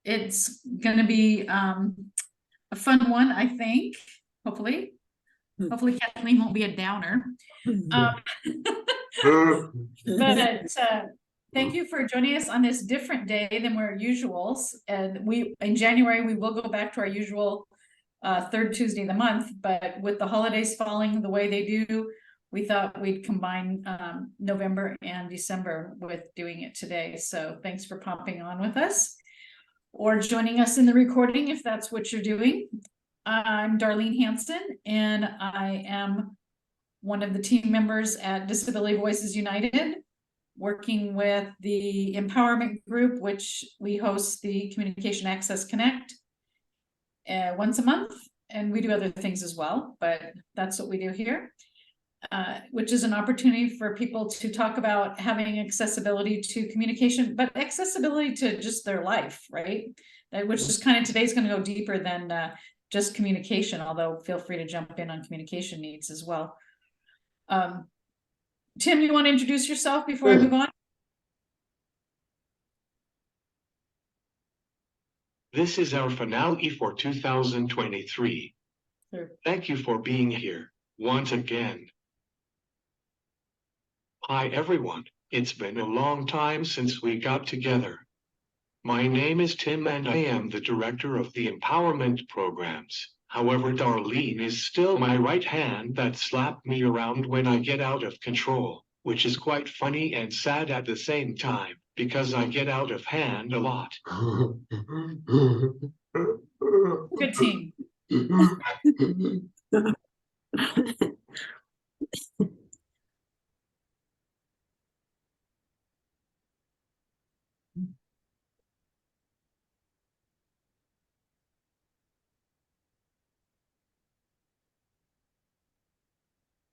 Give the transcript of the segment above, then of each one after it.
It's going to be a fun one, I think. Hopefully Kathleen won't be a downer. But thank you for joining us on this different day than we're usuals. And in January, we will go back to our usual third Tuesday of the month, but with the holidays falling the way they do, we thought we'd combine November and December with doing it today. So thanks for popping on with us or joining us in the recording if that's what you're doing. I'm Darlene Hanson, and I am one of the team members at Disability Voices United, working with the empowerment group, which we host the Communication Access Connect once a month, and we do other things as well, but that's what we do here, which is an opportunity for people to talk about having accessibility to communication, but accessibility to just their life, right? Which is kind of, today's going to go deeper than just communication, although feel free to jump in on communication needs as well. Tim, you want to introduce yourself before I move on? This is our finale for 2023. Sure. Thank you for being here once again. Hi everyone, it's been a long time since we got together. My name is Tim and I am the director of the empowerment programs. However, Darlene is still my right hand that slapped me around when I get out of control, which is quite funny and sad at the same time, because I get out of hand a lot. Good team.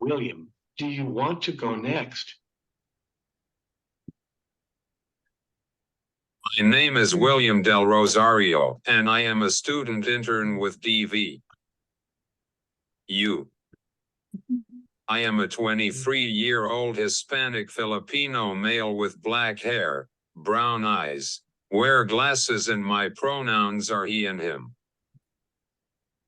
William, do you want to go next? My name is William Del Rosario, and I am a student intern with DV. I am a 23-year-old Hispanic Filipino male with black hair, brown eyes, wear glasses, and my pronouns are he and him.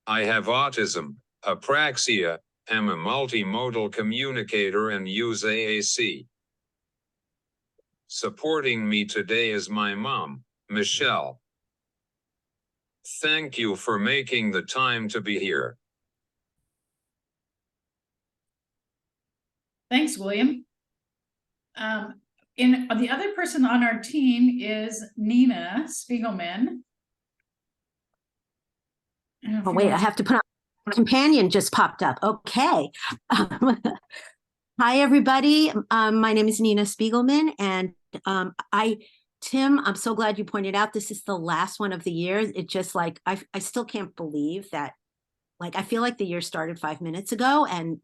I have autism, apraxia, am a multimodal communicator and use AAC. Supporting me today is my mom, Michelle. Thank you for making the time to be here. Thanks, William. The other person on our team is Nina Spiegelman. Oh, wait, I have to put on companion just popped up. Okay. Hi, everybody. My name is Nina Spiegelman, and Tim, I'm so glad you pointed out this is the last one of the year. It just like, I still can't believe that, like, I feel like the year started 5 minutes ago, and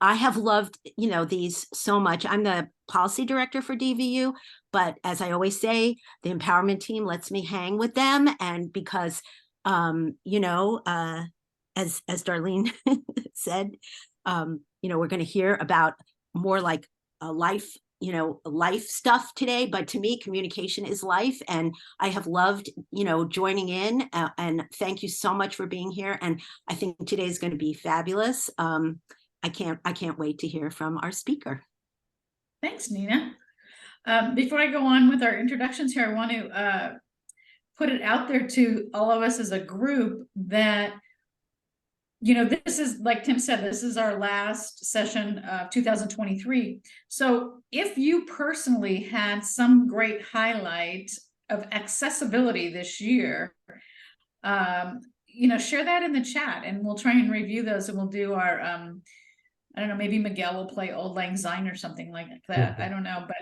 I have loved, these so much. I'm the policy director for DVU, but as I always say, the empowerment team lets me hang with them. And because, as Darlene said, we're going to hear about more like a life, life stuff today. But to me, communication is life. And I have loved, joining in, and thank you so much for being here. And I think today is going to be fabulous. I can't wait to hear from our speaker. Thanks, Nina. Before I go on with our introductions here, I want to put it out there to all of us as a group that, this is, like Tim said, this is our last session of 2023. So if you personally had some great highlight of accessibility this year, share that in the chat and we'll try and review those, and we'll do our, I don't know, maybe Miguel will play Old Lang Syne or something like that. I don't know, but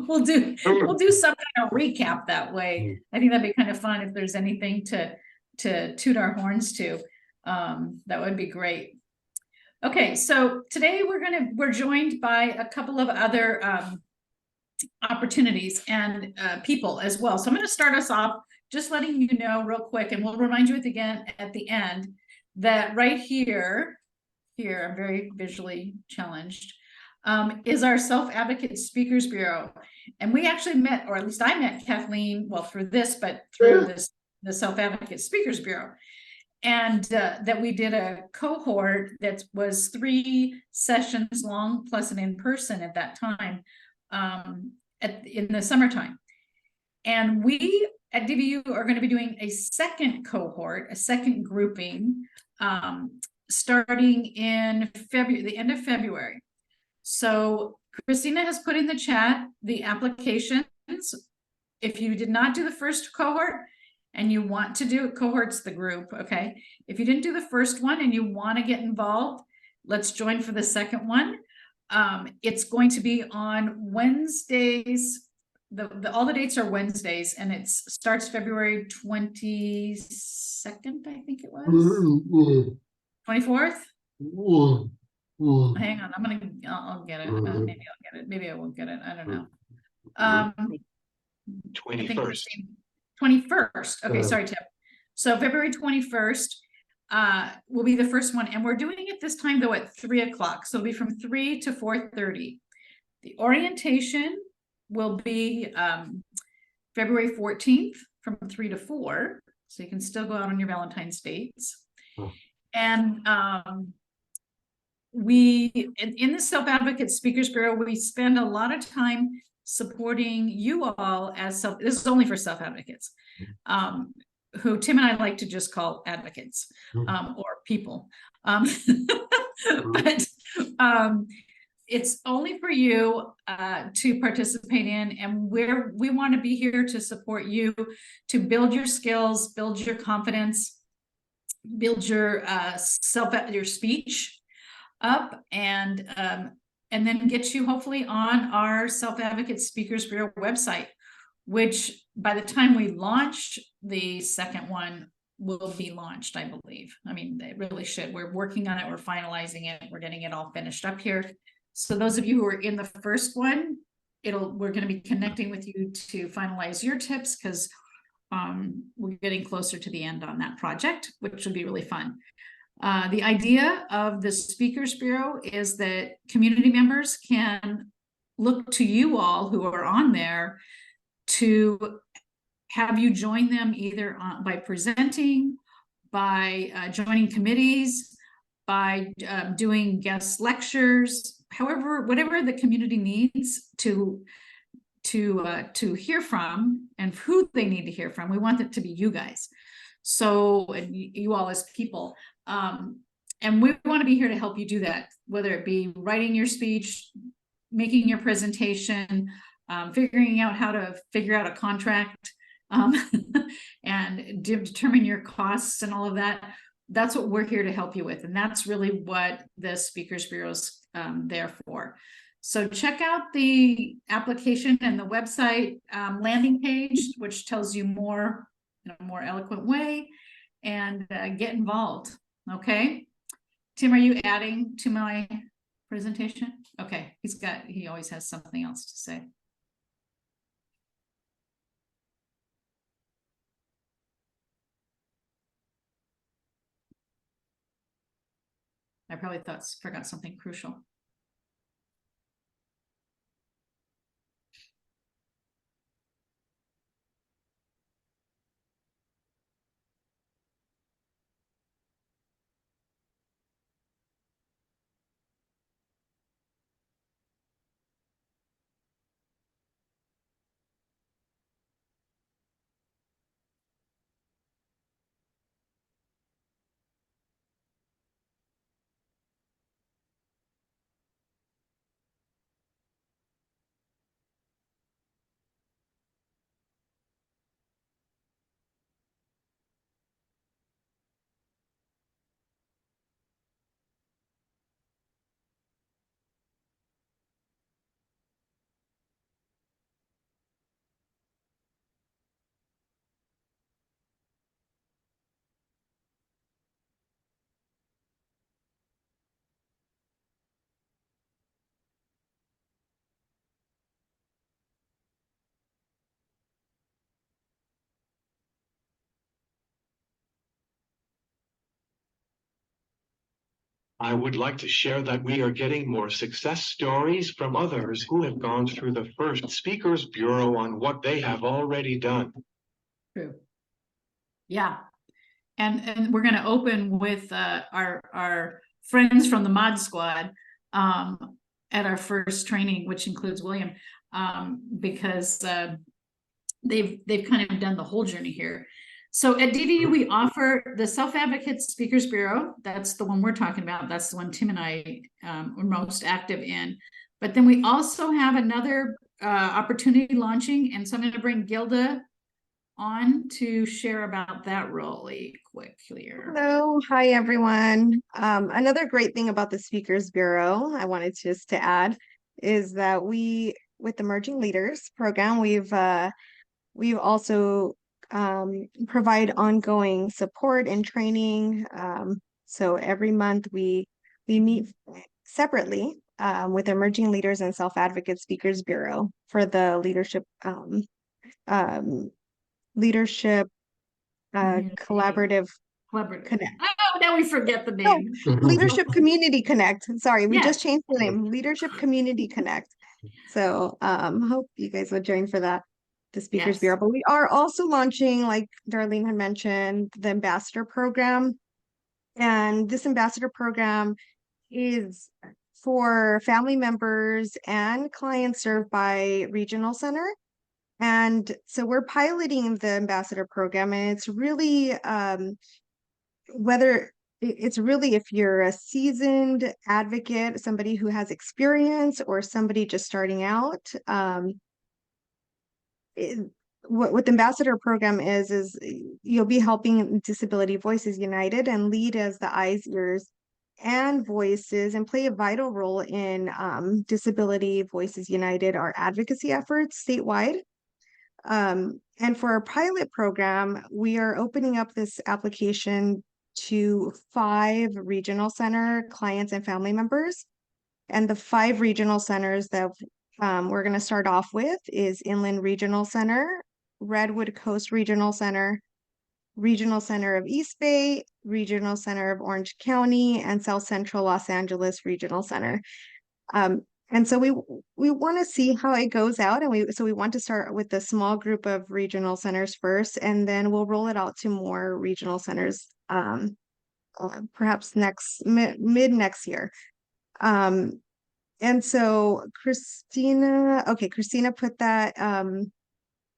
we'll do some kind of recap that way. I think that'd be kind of fun if there's anything to toot our horns to. That would be great. Okay, so today we're joined by a couple of other opportunities and people as well. So I'm going to start us off just letting you know real quick, and we'll remind you again at the end that right here, I'm very visually challenged. is our Self-Advocate Speakers Bureau. And we actually met, or at least I met Kathleen, well, through this, but through the Self-Advocate Speakers Bureau. And that we did a cohort that was 3 sessions long plus an in-person at that time, in the summertime. And we at DVU are going to be doing a second cohort, a second grouping, starting in February, the end of February. So Christina has put in the chat the applications. If you did not do the first cohort and you want to do cohorts, the group, okay? If you didn't do the first one and you want to get involved, let's join for the second one. It's going to be on Wednesdays. All the dates are Wednesdays, and it starts February 22nd, I think it was. 24th. Hang on, I'll get it. Maybe I'll get it. Maybe I won't get it. I don't know. 21st. 21st. Okay, sorry, Tim. So February 21st will be the first one, and we're doing it this time though at 3 o'clock. So it'll be from 3 to 4:30. The orientation will be February 14th from 3 to 4. So you can still go out on your Valentine's dates. And in the Self-Advocate Speakers Bureau, we spend a lot of time supporting you all as this is only for self-advocates, who Tim and I like to just call advocates, or people. But it's only for you to participate in, and we want to be here to support you to build your skills, build your confidence, build your your speech up, and then get you hopefully on our Self-Advocate Speakers Bureau website, which by the time we launch the second one will be launched, I believe. I mean, it really should. We're working on it. We're finalizing it. We're getting it all finished up here. So those of you who are in the first one, we're going to be connecting with you to finalize your tips, because we're getting closer to the end on that project, which will be really fun. The idea of the Speakers Bureau is that community members can look to you all who are on there to have you join them either by presenting, by joining committees, by doing guest lectures, however, whatever the community needs to hear from, and who they need to hear from. We want it to be you guys. So, and you all as people. And we want to be here to help you do that, whether it be writing your speech, making your presentation, figuring out how to figure out a contract, and determine your costs and all of that. That's what we're here to help you with. And that's really what the Speakers Bureau is there for. So check out the application and the website landing page, which tells you more in a more eloquent way, and get involved. Okay. Tim, are you adding to my presentation? Okay. He always has something else to say. I probably forgot something crucial. I would like to share that we are getting more success stories from others who have gone through the first Speakers Bureau on what they have already done. True. Yeah. And we're gonna open with our friends from the Mod Squad at our first training, which includes William, because they've kind of done the whole journey here. So at DVU, we offer the Self-Advocate Speakers Bureau. That's the one we're talking about. That's the one Tim and I are most active in. But then we also have another opportunity launching, and so I'm going to bring Gilda on to share about that really quick here. Hello, hi everyone. Another great thing about the Speakers Bureau, I wanted just to add, is that with the Emerging Leaders program, we've also provide ongoing support and training. So every month we meet separately with Emerging Leaders and Self-Advocate Speakers Bureau for the leadership collaborative connect. Oh, now we forget the name. Leadership Community Connect. Sorry, we Yes. just changed the name. Leadership Community Connect. So hope you guys will join for that, the Speakers Yes. Bureau. But we are also launching, like Darlene had mentioned, the Ambassador Program. And this Ambassador Program is for family members and clients served by Regional Center. And so we're piloting the Ambassador Program, and it's really it's really if you're a seasoned advocate, somebody who has experience, or somebody just starting out. What the Ambassador Program is you'll be helping Disability Voices United and lead as the eyes, ears, and voices, and play a vital role in Disability Voices United, our advocacy efforts statewide. And for our pilot program, we are opening up this application to 5 regional center clients and family members. And the 5 regional centers that we're going to start off with is Inland Regional Center, Redwood Coast Regional Center, Regional Center of East Bay, Regional Center of Orange County, and South Central Los Angeles Regional Center. And so we want to see how it goes out, and we want to start with a small group of regional centers first, and then we'll roll it out to more regional centers, perhaps mid next year. And so Christina put that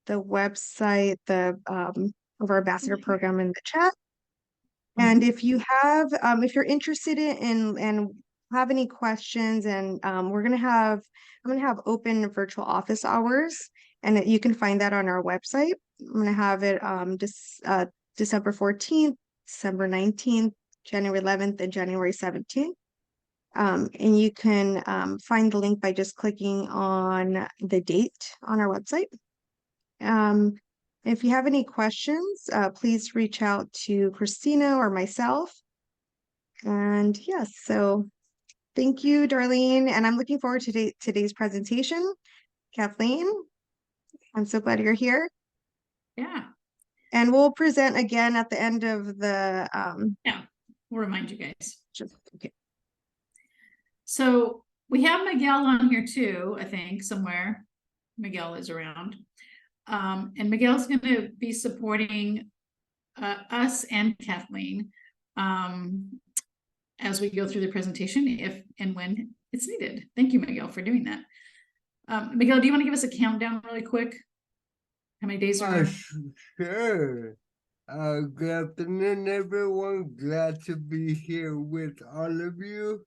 the website of our ambassador program in the chat. And if you have if you're interested in and have any questions, and I'm gonna have open virtual office hours, and you can find that on our website. I'm gonna have it December 14th, December 19th, January 11th, and January 17th. And you can find the link by just clicking on the date on our website. If you have any questions, please reach out to Christina or myself. And yes, so thank you, Darlene. And I'm looking forward to today's presentation. Kathleen, I'm so glad you're here. Yeah. And we'll present again at the end of the Yeah, we'll remind you guys. okay. So we have Miguel on here too, I think, somewhere. Miguel is around. And Miguel's going to be supporting us and Kathleen as we go through the presentation, if and when it's needed. Thank you, Miguel, for doing that. Miguel, do you want to give us a countdown really quick? How many days are Sure. Good afternoon, everyone. Glad to be here with all of you.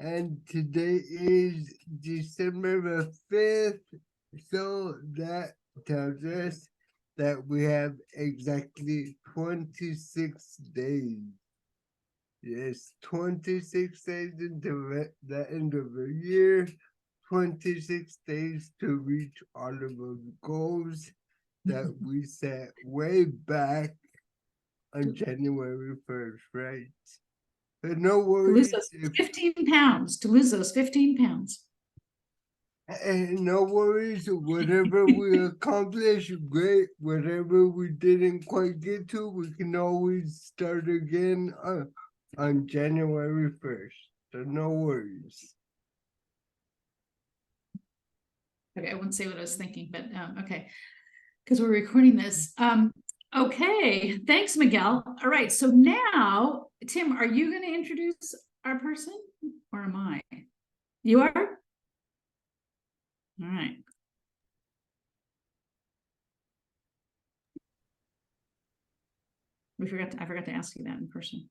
And today is December the 5th. So that tells us that we have exactly 26 days. Yes, 26 days into the end of the year, 26 days to reach all of those goals that we set way back on January 1st, right? But no to worries. lose those 15 pounds, to lose those 15 pounds. And no worries, whatever we accomplish, great. Whatever we didn't quite get to, we can always start again on January 1st. so no worries. Okay, I wouldn't say what I was thinking, but okay. Because we're recording this. Okay, thanks, Miguel. All right, so now, Tim, are you going to introduce our person or am I? You are? All right. I forgot to ask you that in person.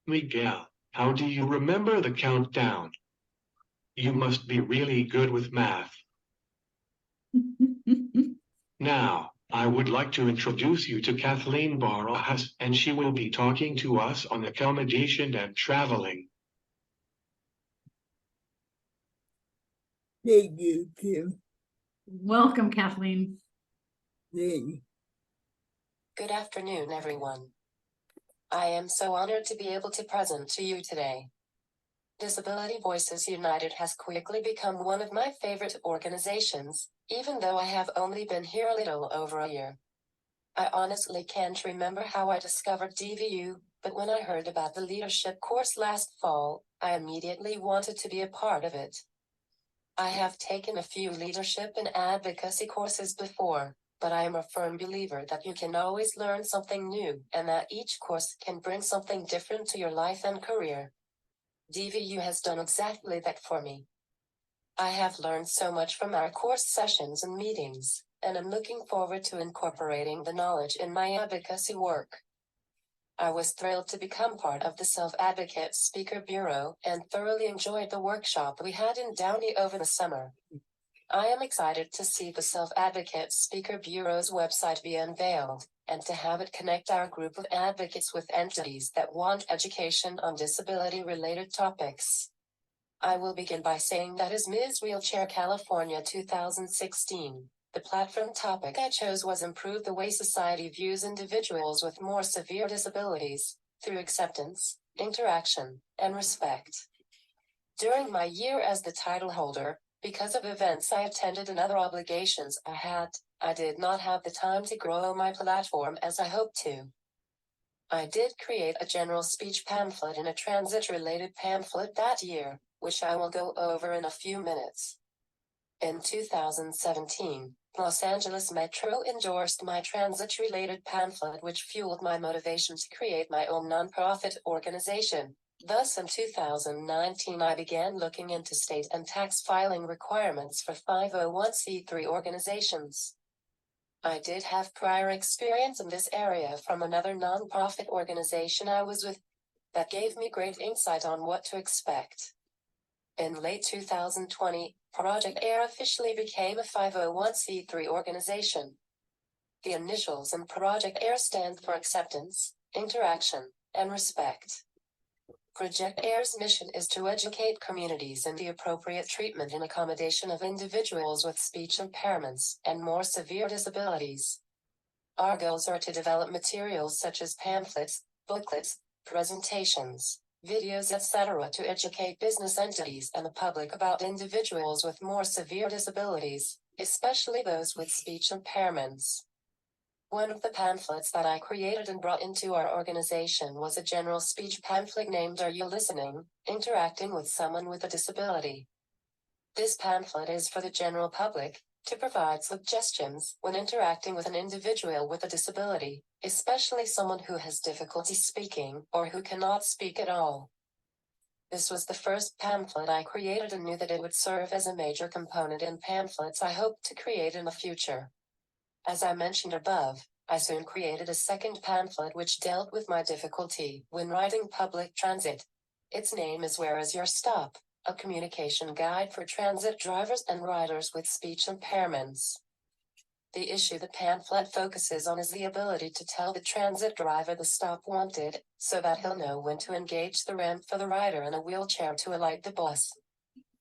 Miguel, how do you remember the countdown? You must be really good with math. Now, I would like to introduce you to Kathleen Barajas, and she will be talking to us on accommodation and traveling. Thank you, Kim. Welcome, Kathleen. Thank Good afternoon, everyone. I am so honored to be able to present to you today. Disability Voices United has quickly become one of my favorite organizations, even though I have only been here a little over a year. I honestly can't remember how I discovered DVU, but when I heard about the leadership course last fall, I immediately wanted to be a part of it. I have taken a few leadership and advocacy courses before, but I am a firm believer that you can always learn something new and that each course can bring something different to your life and career. DVU has done exactly that for me. I have learned so much from our course sessions and meetings, and I'm looking forward to incorporating the knowledge in my advocacy work. I was thrilled to become part of the Self-Advocate Speaker Bureau and thoroughly enjoyed the workshop we had in Downey over the summer. I am excited to see the Self-Advocate Speaker Bureau's website be unveiled, and to have it connect our group of advocates with entities that want education on disability-related topics. I will begin by saying that as Ms. Wheelchair California 2016, the platform topic I chose was improve the way society views individuals with more severe disabilities, through acceptance, interaction, and respect. During my year as the title holder, because of events I attended and other obligations I did not have the time to grow my platform as I hoped to. I did create a general speech pamphlet and a transit-related pamphlet that year, which I will go over in a few minutes. In 2017, Los Angeles Metro endorsed my transit-related pamphlet, which fueled my motivation to create my own nonprofit organization. Thus, in 2019, I began looking into state and tax filing requirements for 501c3 organizations. I did have prior experience in this area from another nonprofit organization I was with that gave me great insight on what to expect. In late 2020, Project AIR officially became a 501c3 organization. The initials in Project AIR stand for acceptance, interaction, and respect. Project AIR's mission is to educate communities in the appropriate treatment and accommodation of individuals with speech impairments and more severe disabilities. Our goals are to develop materials such as pamphlets, booklets, presentations, videos, etc. to educate business entities and the public about individuals with more severe disabilities, especially those with speech impairments. One of the pamphlets that I created and brought into our organization was a general speech pamphlet named Are You Listening? Interacting with Someone with a Disability. This pamphlet is for the general public, to provide suggestions when interacting with an individual with a disability, especially someone who has difficulty speaking or who cannot speak at all. This was the first pamphlet I created and knew that it would serve as a major component in pamphlets I hope to create in the future. As I mentioned above, I soon created a second pamphlet which dealt with my difficulty when riding public transit. Its name is Where Is Your Stop? A communication guide for transit drivers and riders with speech impairments. The issue the pamphlet focuses on is the ability to tell the transit driver the stop wanted, so that he'll know when to engage the ramp for the rider in a wheelchair to alight the bus.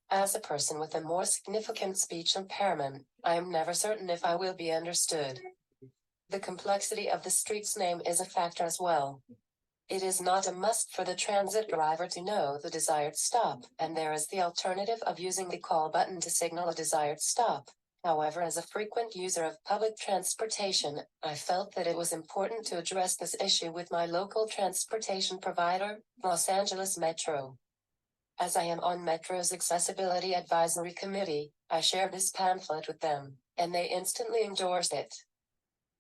As a person with a more significant speech impairment, I am never certain if I will be understood. The complexity of the street's name is a factor as well. It is not a must for the transit driver to know the desired stop, and there is the alternative of using the call button to signal a desired stop. However, as a frequent user of public transportation, I felt that it was important to address this issue with my local transportation provider, Los Angeles Metro. As I am on Metro's Accessibility Advisory Committee, I shared this pamphlet with them, and they instantly endorsed it.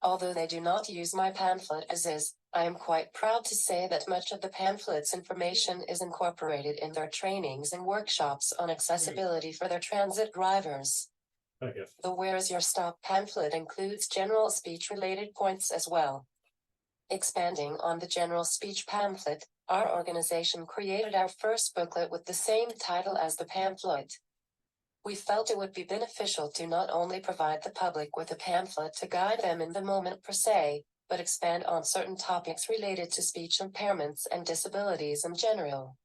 Although they do not use my pamphlet as is, I am quite proud to say that much of the pamphlet's information is incorporated in their trainings and workshops on accessibility for their transit drivers. The Where's Your Stop pamphlet includes general speech-related points as well. Expanding on the general speech pamphlet, our organization created our first booklet with the same title as the pamphlet. We felt it would be beneficial to not only provide the public with a pamphlet to guide them in the moment per se, but expand on certain topics related to speech impairments and disabilities in general.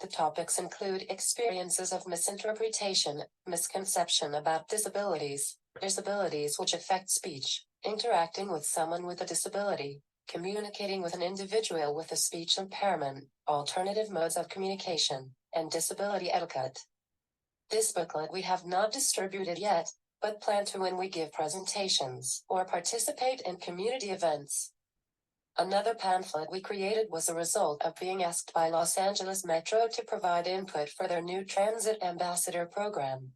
The topics include experiences of misinterpretation, misconception about disabilities, disabilities which affect speech, interacting with someone with a disability, communicating with an individual with a speech impairment, alternative modes of communication, and disability etiquette. This booklet we have not distributed yet, but plan to when we give presentations or participate in community events. Another pamphlet we created was a result of being asked by Los Angeles Metro to provide input for their new Transit Ambassador program.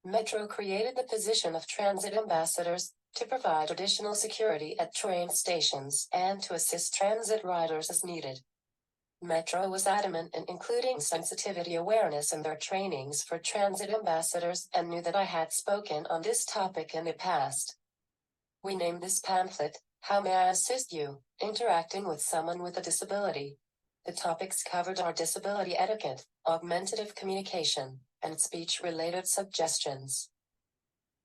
Metro created the position of Transit Ambassadors to provide additional security at train stations and to assist transit riders as needed. Metro was adamant in including sensitivity awareness in their trainings for transit ambassadors and knew that I had spoken on this topic in the past. We named this pamphlet, How May I Assist You? Interacting with Someone with a Disability. The topics covered are disability etiquette, augmentative communication, and speech-related suggestions.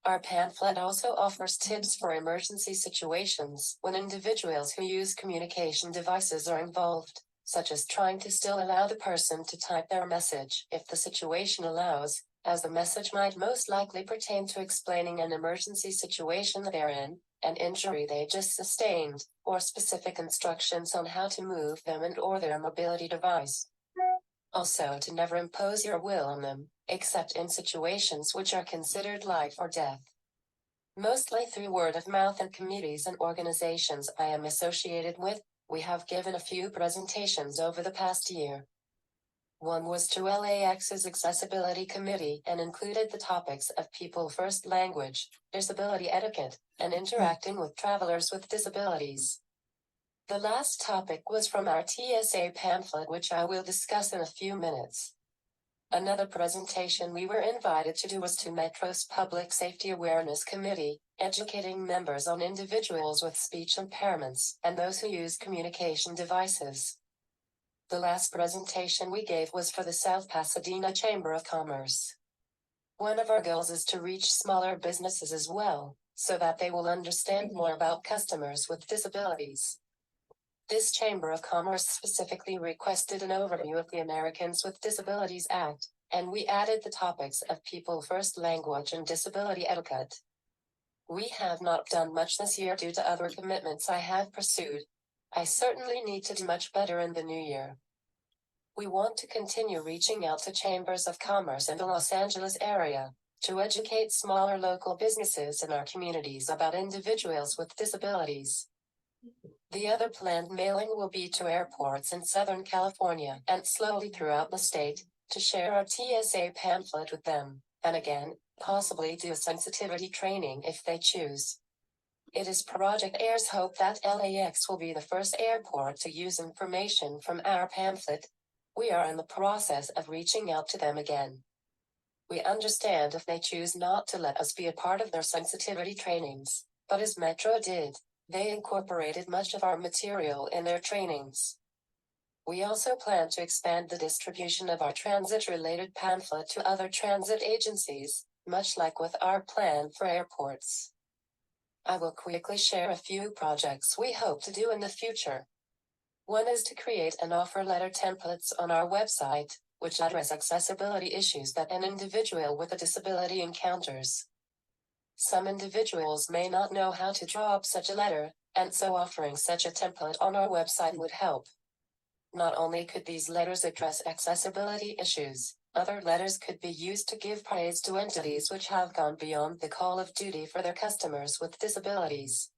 Our pamphlet also offers tips for emergency situations when individuals who use communication devices are involved, such as trying to still allow the person to type their message if the situation allows, as the message might most likely pertain to explaining an emergency situation they're in, an injury they just sustained, or specific instructions on how to move them and/or their mobility device. Also, to never impose your will on them, except in situations which are considered life or death. Mostly through word of mouth and committees and organizations I am associated with, we have given a few presentations over the past year. One was to LAX's Accessibility Committee and included the topics of People First Language, disability etiquette, and interacting with travelers with disabilities. The last topic was from our TSA pamphlet, which I will discuss in a few minutes. Another presentation we were invited to do was to Metro's Public Safety Awareness Committee, educating members on individuals with speech impairments and those who use communication devices. The last presentation we gave was for the South Pasadena Chamber of Commerce. One of our goals is to reach smaller businesses as well, so that they will understand more about customers with disabilities. This Chamber of Commerce specifically requested an overview of the Americans with Disabilities Act, and we added the topics of People First Language and disability etiquette. We have not done much this year due to other commitments I have pursued. I certainly need to do much better in the new year. We want to continue reaching out to chambers of commerce in the Los Angeles area, to educate smaller local businesses in our communities about individuals with disabilities. The other planned mailing will be to airports in Southern California and slowly throughout the state, to share our TSA pamphlet with them, and again, possibly do a sensitivity training if they choose. It is Project Air's hope that LAX will be the first airport to use information from our pamphlet. We are in the process of reaching out to them again. We understand if they choose not to let us be a part of their sensitivity trainings, but as Metro did, they incorporated much of our material in their trainings. We also plan to expand the distribution of our transit-related pamphlet to other transit agencies, much like with our plan for airports. I will quickly share a few projects we hope to do in the future. One is to create an offer letter templates on our website, which address accessibility issues that an individual with a disability encounters. Some individuals may not know how to draw up such a letter, and so offering such a template on our website would help. Not only could these letters address accessibility issues, other letters could be used to give praise to entities which have gone beyond the call of duty for their customers with disabilities.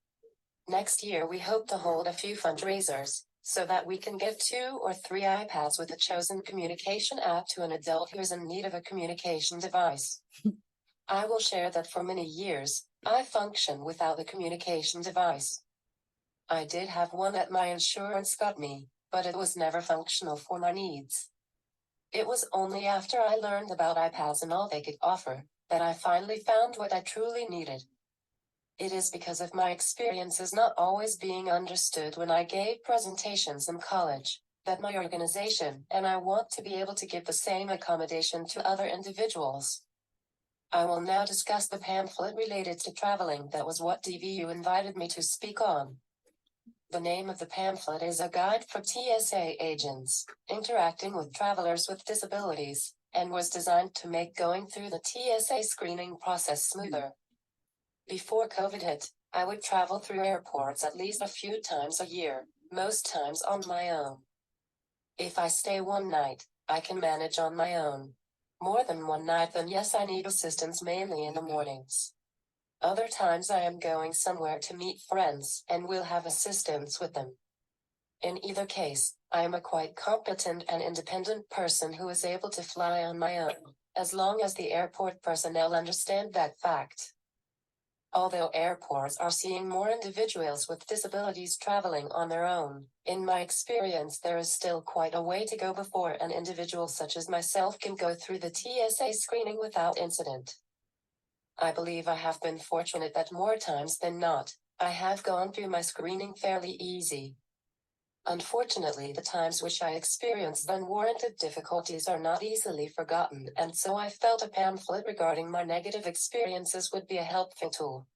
Next year we hope to hold a few fundraisers, so that we can give 2 or 3 iPads with a chosen communication app to an adult who is in need of a communication device. I will share that for many years, I function without a communication device. I did have one that my insurance got me, but it was never functional for my needs. It was only after I learned about iPads and all they could offer, that I finally found what I truly needed. It is because of my experiences not always being understood when I gave presentations in college, that my organization and I want to be able to give the same accommodation to other individuals. I will now discuss the pamphlet related to traveling. That was what DVU invited me to speak on. The name of the pamphlet is a guide for TSA agents interacting with travelers with disabilities, and was designed to make going through the TSA screening process smoother. Before COVID hit, I would travel through airports at least a few times a year, most times on my own. If I stay one night, I can manage on my own. More than one night, then yes, I need assistance mainly in the mornings. Other times I am going somewhere to meet friends and will have assistance with them. In either case, I am a quite competent and independent person who is able to fly on my own, as long as the airport personnel understand that fact. Although airports are seeing more individuals with disabilities traveling on their own, in my experience there is still quite a way to go before an individual such as myself can go through the TSA screening without incident. I believe I have been fortunate that more times than not, I have gone through my screening fairly easy. Unfortunately, the times which I experienced unwarranted difficulties are not easily forgotten, and so I felt a pamphlet regarding my negative experiences would be a helpful tool.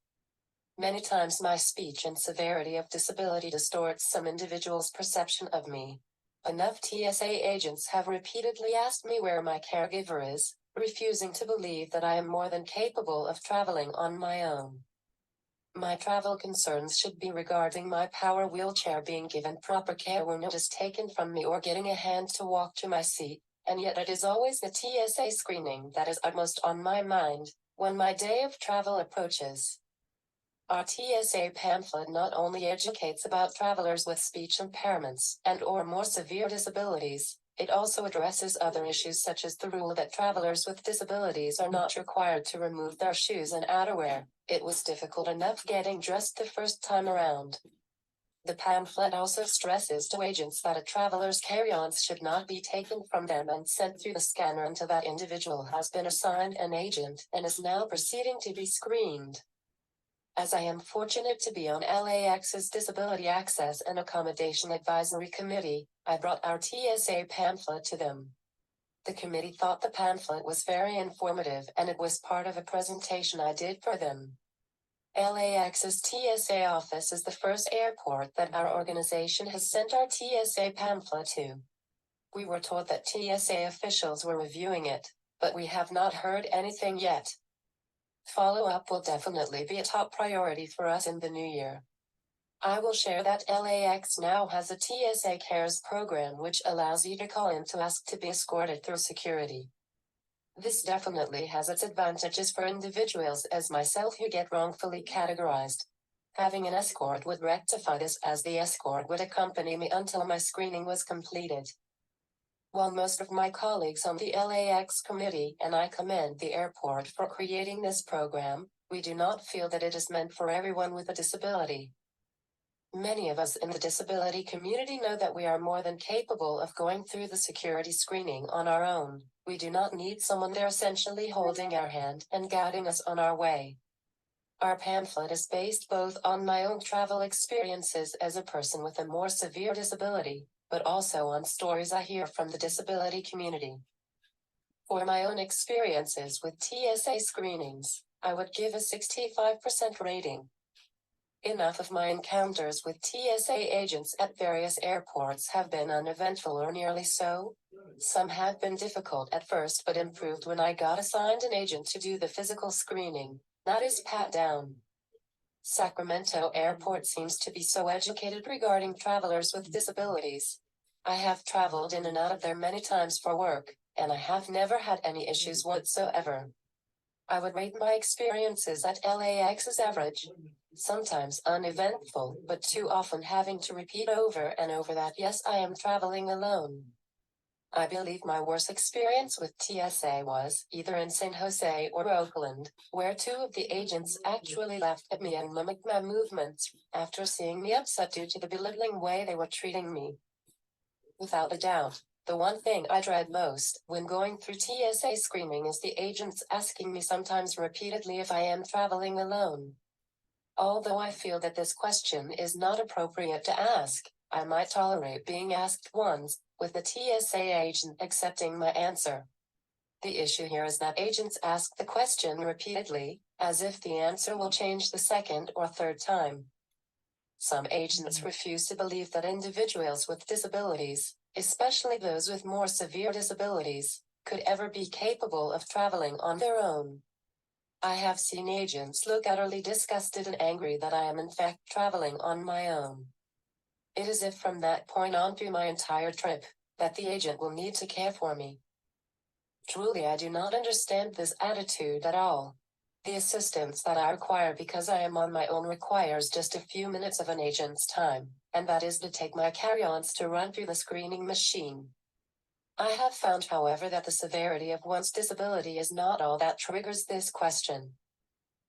Many times my speech and severity of disability distorts some individuals' perception of me. Enough TSA agents have repeatedly asked me where my caregiver is, refusing to believe that I am more than capable of traveling on my own. My travel concerns should be regarding my power wheelchair being given proper care when it is taken from me, or getting a hand to walk to my seat, and yet it is always the TSA screening that is utmost on my mind when my day of travel approaches. Our TSA pamphlet not only educates about travelers with speech impairments and/or more severe disabilities, it also addresses other issues such as the rule that travelers with disabilities are not required to remove their shoes and outerwear. It was difficult enough getting dressed the first time around. The pamphlet also stresses to agents that a traveler's carry-ons should not be taken from them and sent through the scanner until that individual has been assigned an agent and is now proceeding to be screened. As I am fortunate to be on LAX's Disability Access and Accommodation Advisory Committee, I brought our TSA pamphlet to them. The committee thought the pamphlet was very informative, and it was part of a presentation I did for them. LAX's TSA office is the first airport that our organization has sent our TSA pamphlet to. We were told that TSA officials were reviewing it, but we have not heard anything yet. Follow-up will definitely be a top priority for us in the new year. I will share that LAX now has a TSA Cares program which allows you to call in to ask to be escorted through security. This definitely has its advantages for individuals as myself who get wrongfully categorized. Having an escort would rectify this, as the escort would accompany me until my screening was completed. While most of my colleagues on the LAX committee and I commend the airport for creating this program, we do not feel that it is meant for everyone with a disability. Many of us in the disability community know that we are more than capable of going through the security screening on our own. We do not need someone there essentially holding our hand and guiding us on our way. Our pamphlet is based both on my own travel experiences as a person with a more severe disability, but also on stories I hear from the disability community. For my own experiences with TSA screenings, I would give a 65% rating. Enough of my encounters with TSA agents at various airports have been uneventful or nearly so. Some have been difficult at first but improved when I got assigned an agent to do the physical screening, that is pat down. Sacramento Airport seems to be so educated regarding travelers with disabilities. I have traveled in and out of there many times for work, and I have never had any issues whatsoever. I would rate my experiences at LAX as average, sometimes uneventful, but too often having to repeat over and over that yes, I am traveling alone. I believe my worst experience with TSA was either in San Jose or Oakland, where two of the agents actually laughed at me and mimicked my movements after seeing me upset due to the belittling way they were treating me. Without a doubt, the one thing I dread most when going through TSA screening is the agents asking me sometimes repeatedly if I am traveling alone. Although I feel that this question is not appropriate to ask, I might tolerate being asked once, with the TSA agent accepting my answer. The issue here is that agents ask the question repeatedly, as if the answer will change the second or third time. Some agents refuse to believe that individuals with disabilities, especially those with more severe disabilities, could ever be capable of traveling on their own. I have seen agents look utterly disgusted and angry that I am in fact traveling on my own. It is as if from that point on through my entire trip, that the agent will need to care for me. Truly, I do not understand this attitude at all. The assistance that I require because I am on my own requires just a few minutes of an agent's time, and that is to take my carry-ons to run through the screening machine. I have found, however, that the severity of one's disability is not all that triggers this question.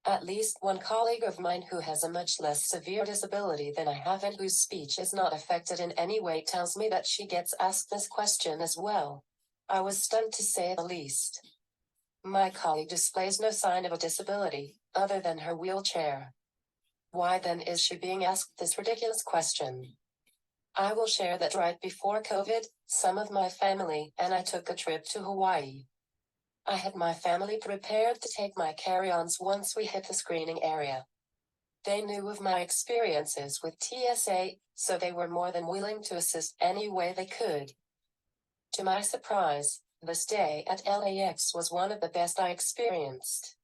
At least one colleague of mine who has a much less severe disability than I have and whose speech is not affected in any way tells me that she gets asked this question as well. I was stunned to say the least. My colleague displays no sign of a disability, other than her wheelchair. Why then is she being asked this ridiculous question? I will share that right before COVID, some of my family and I took a trip to Hawaii. I had my family prepared to take my carry-ons once we hit the screening area. They knew of my experiences with TSA, so they were more than willing to assist any way they could. To my surprise, the stay at LAX was one of the best I experienced.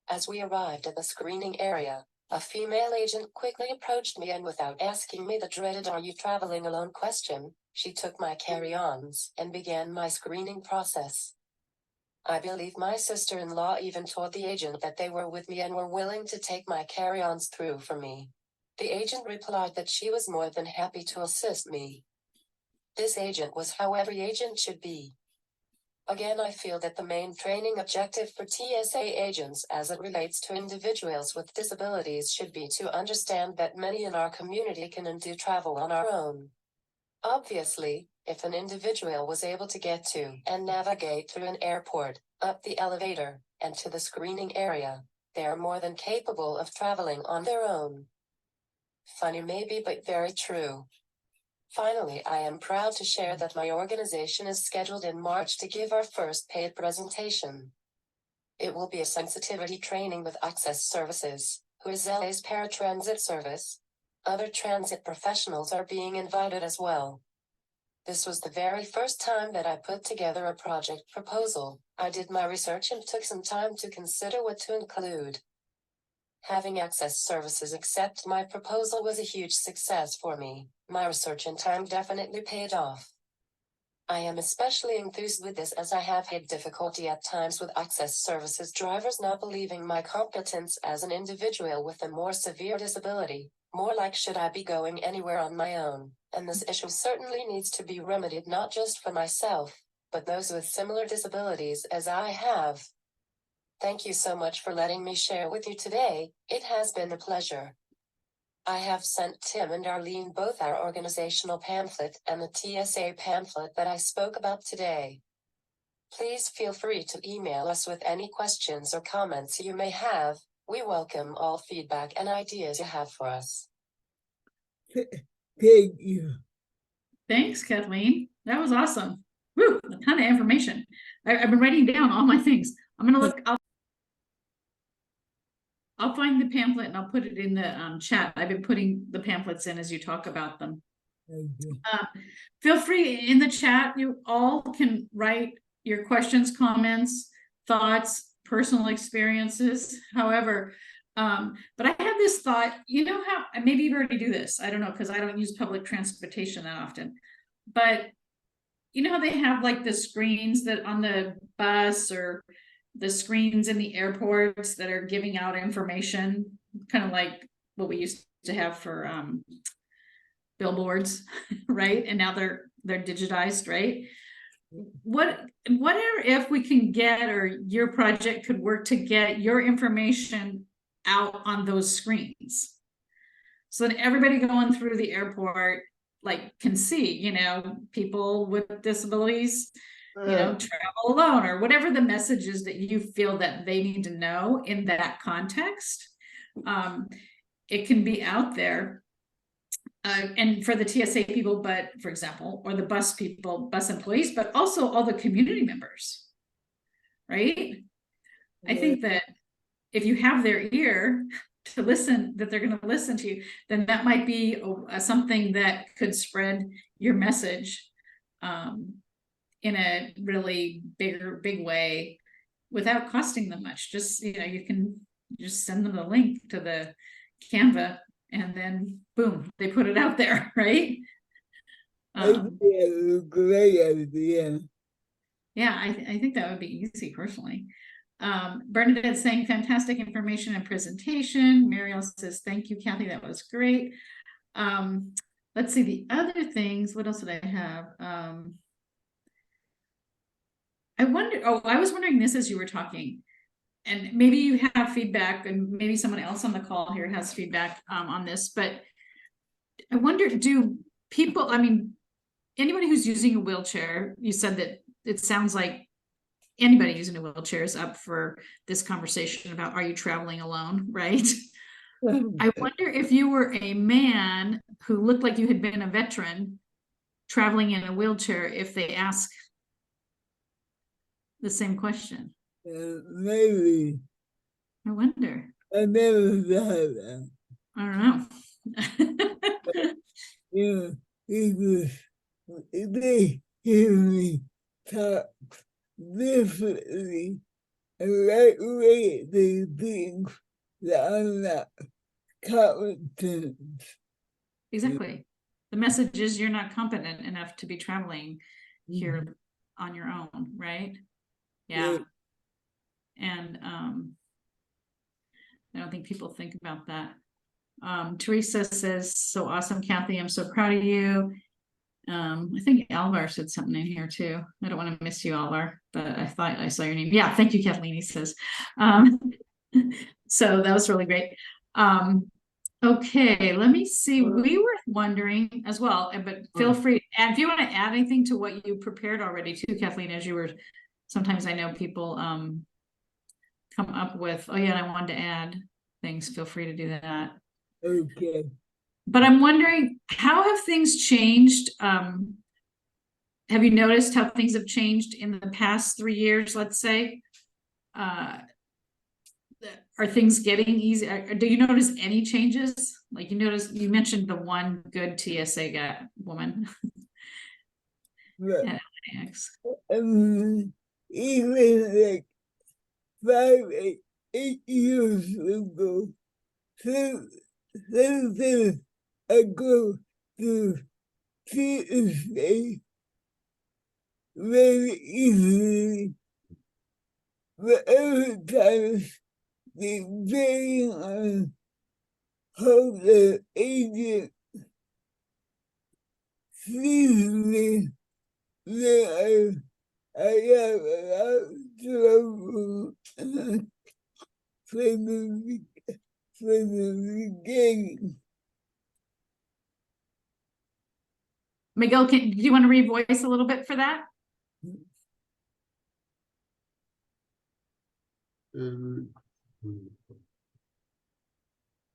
As we arrived at the screening area, a female agent quickly approached me and without asking me the dreaded "Are you traveling alone?" question, she took my carry-ons and began my screening process. I believe my sister-in-law even told the agent that they were with me and were willing to take my carry-ons through for me. The agent replied that she was more than happy to assist me. This agent was how every agent should be. Again, I feel that the main training objective for TSA agents as it relates to individuals with disabilities should be to understand that many in our community can and do travel on our own. Obviously, if an individual was able to get to and navigate through an airport, up the elevator, and to the screening area, they are more than capable of traveling on their own. Funny maybe, but very true. Finally, I am proud to share that my organization is scheduled in March to give our first paid presentation. It will be a sensitivity training with Access Services, who is LA's paratransit service. Other transit professionals are being invited as well. This was the very first time that I put together a project proposal. I did my research and took some time to consider what to include. Having Access Services accept my proposal was a huge success for me. My research and time definitely paid off. I am especially enthused with this as I have had difficulty at times with access services drivers not believing my competence as an individual with a more severe disability, more like should I be going anywhere on my own, and this issue certainly needs to be remedied not just for myself, but those with similar disabilities as I have. Thank you so much for letting me share with you today, it has been a pleasure. I have sent Tim and Arlene both our organizational pamphlet and the TSA pamphlet that I spoke about today. Please feel free to email us with any questions or comments you may have. We welcome all feedback and ideas you have for us. Thank you. Thanks, Kathleen. That was awesome. Woo, a ton of information. I've been writing down all my things. I'm gonna look. I'll find the pamphlet and I'll put it in the chat. I've been putting the pamphlets in as you talk about them. Feel free in the chat. You all can write your questions, comments, thoughts, personal experiences, however. But I had this thought, you know how, maybe you already do this. I don't know, because I don't use public transportation that often. But you know how they have like the screens that on the bus or the screens in the airports that are giving out information, kind of like what we used to have for billboards, right? And now they're digitized, right? Whatever if we can get, or your project could work to get your information out on those screens, so that everybody going through the airport like can see, you know, people with disabilities, you know, travel alone, or whatever the message is that you feel that they need to know in that context. It can be out there. And for the TSA people, but for example, or the bus people, bus employees, but also all the community members, right? I think that if you have their ear to listen, that they're going to listen to you, then that might be something that could spread your message in a really big way without costing them much. Just, you know, you can just send them the link to the Canva and then boom, they put it out there, right? Great idea. Yeah, I think that would be easy personally. Bernadette's saying fantastic information and presentation. Mariel says, thank you, Kathy, that was great. Let's see the other things. What else did I have? I was wondering this as you were talking, and maybe you have feedback, and maybe someone else on the call here has feedback on this, but I wonder, do people, I mean, anybody who's using a wheelchair, you said that it sounds like anybody using a wheelchair is up for this conversation about, are you traveling alone, right? I wonder if you were a man who looked like you had been a veteran traveling in a wheelchair, if they ask the same question. Maybe. I wonder. I never thought that. I don't know. Yeah, they hear me talk differently and right they think that I'm not competent. Exactly. The message is you're not competent enough to be traveling here on your own, right? Yeah. And I don't think people think about that. Teresa says, so awesome, Kathy. I'm so proud of you. I think Alvar said something in here too. I don't want to miss you, Alvar, but I thought I saw your name. Yeah, thank you, Kathleen, he says. So that was really great. Okay, let me see. We were wondering as well, but feel free, and if you want to add anything to what you prepared already too, Kathleen, as you were, sometimes I know people come up with, oh yeah, and I wanted to add things, feel free to do that. Okay. But I'm wondering, how have things changed? Have you noticed how things have changed in the past 3 years, let's say? Are things getting easier? Do you notice any changes? Like you mentioned the one good TSA guy, woman. At LAX. Even like 8 years ago, since I go to TSA, very easily, but other times depending on how the agent sees me, then I have a lot of trouble from the beginning. Miguel, do you want to revoice a little bit for that?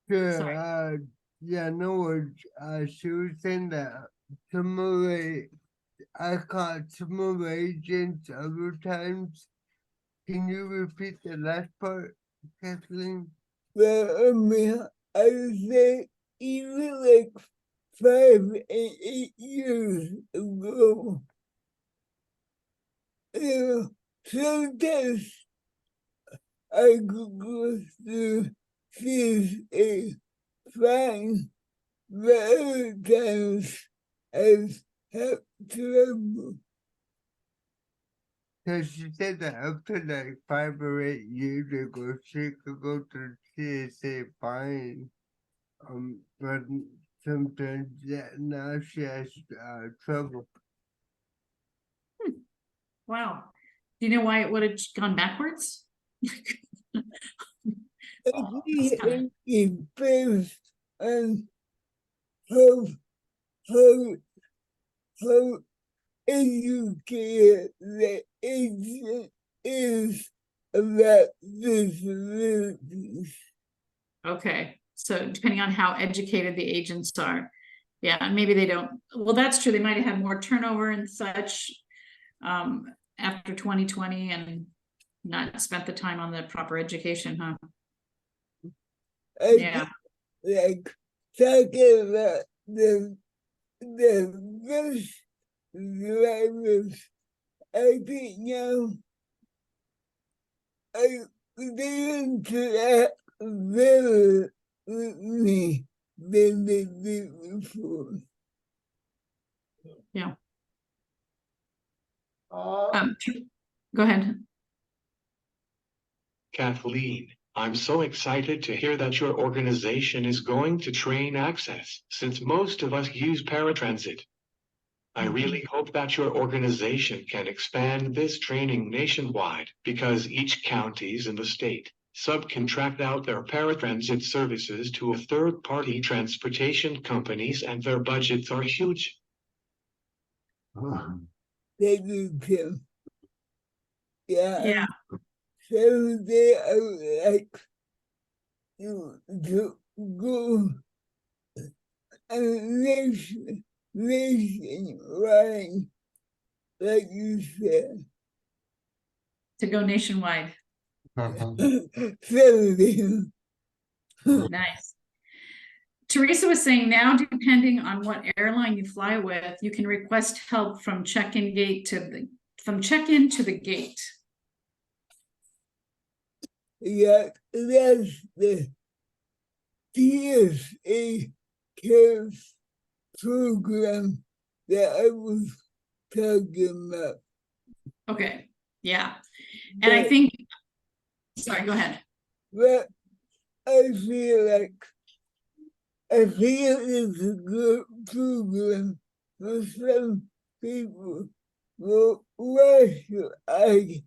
Sure, Sorry. yeah, no, she was saying that some of the, I caught some of the agents other times. Can you repeat the last part, Kathleen? Well, I mean, I would say even like 5 and 8 years ago, sometimes I could go through CSA fine, but other times I've had trouble. So she said that up to like 5 or 8 years ago, she could go to CSA fine. But sometimes now she has trouble. Wow. Do you know why it would have gone backwards? It depends on how how how educated the agent is about disabilities. Okay, so depending on how educated the agents are. Yeah, and maybe they don't, well, that's true, they might have had more turnover and such after 2020 and not spent the time on the proper education, huh? Yeah. Like talking about the bus drivers, I think now they interact better with me than they did before. Yeah. Go ahead. Kathleen, I'm so excited to hear that your organization is going to train access, since most of us use paratransit. I really hope that your organization can expand this training nationwide, because each counties in the state subcontract out their paratransit services to a third-party transportation companies, and their budgets are huge. Thank you, Tim. Yeah. Yeah. Someday I would like to go nationwide, like you said. To go nationwide. Someday. Nice. Teresa was saying now, depending on what airline you fly with, you can request help from check-in from check-in to the gate. Yeah, that's the TSA cares program that I was talking about. Okay, yeah. And I think, sorry, go ahead. But I feel it's a good program for some people. Well, why should I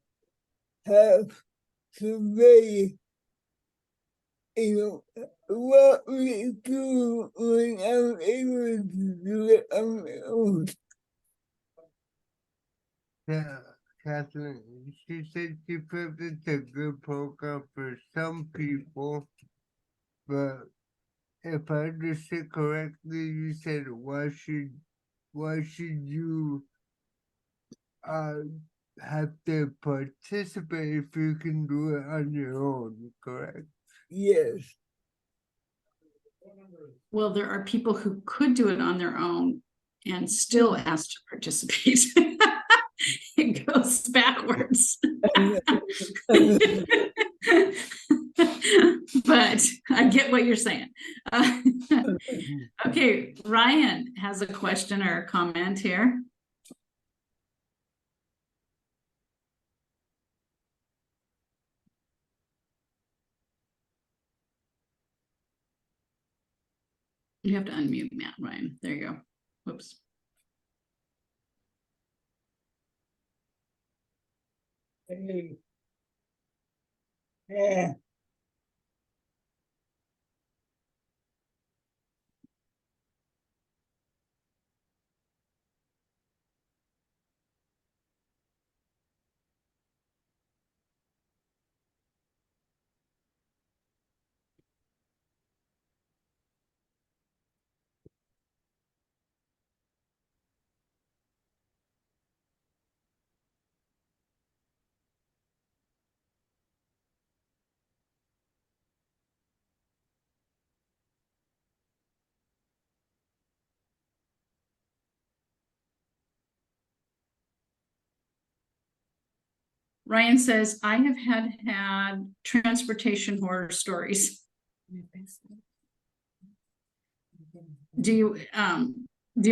have somebody, what we do when I'm able to do it on my own? Yeah, Kathleen, she said she felt it's a good program for some people, but if I understood correctly, you said why should you have to participate if you can do it on your own, correct? Yes. Well, there are people who could do it on their own and still ask to participate. It goes backwards. But I get what you're saying. Okay, Ryan has a question or a comment here. You have to unmute Matt, Ryan. There you go. Whoops. Hey. Yeah. Ryan says, I have had transportation horror stories. Do you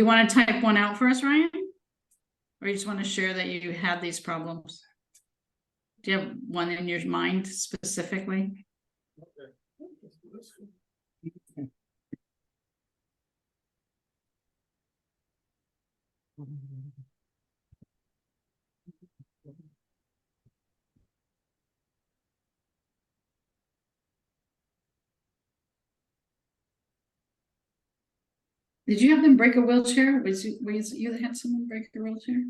want to type one out for us, Ryan? Or you just want to share that you had these problems? Do you have one in your mind specifically? Did you have them break a wheelchair? Was you that had someone break a wheelchair?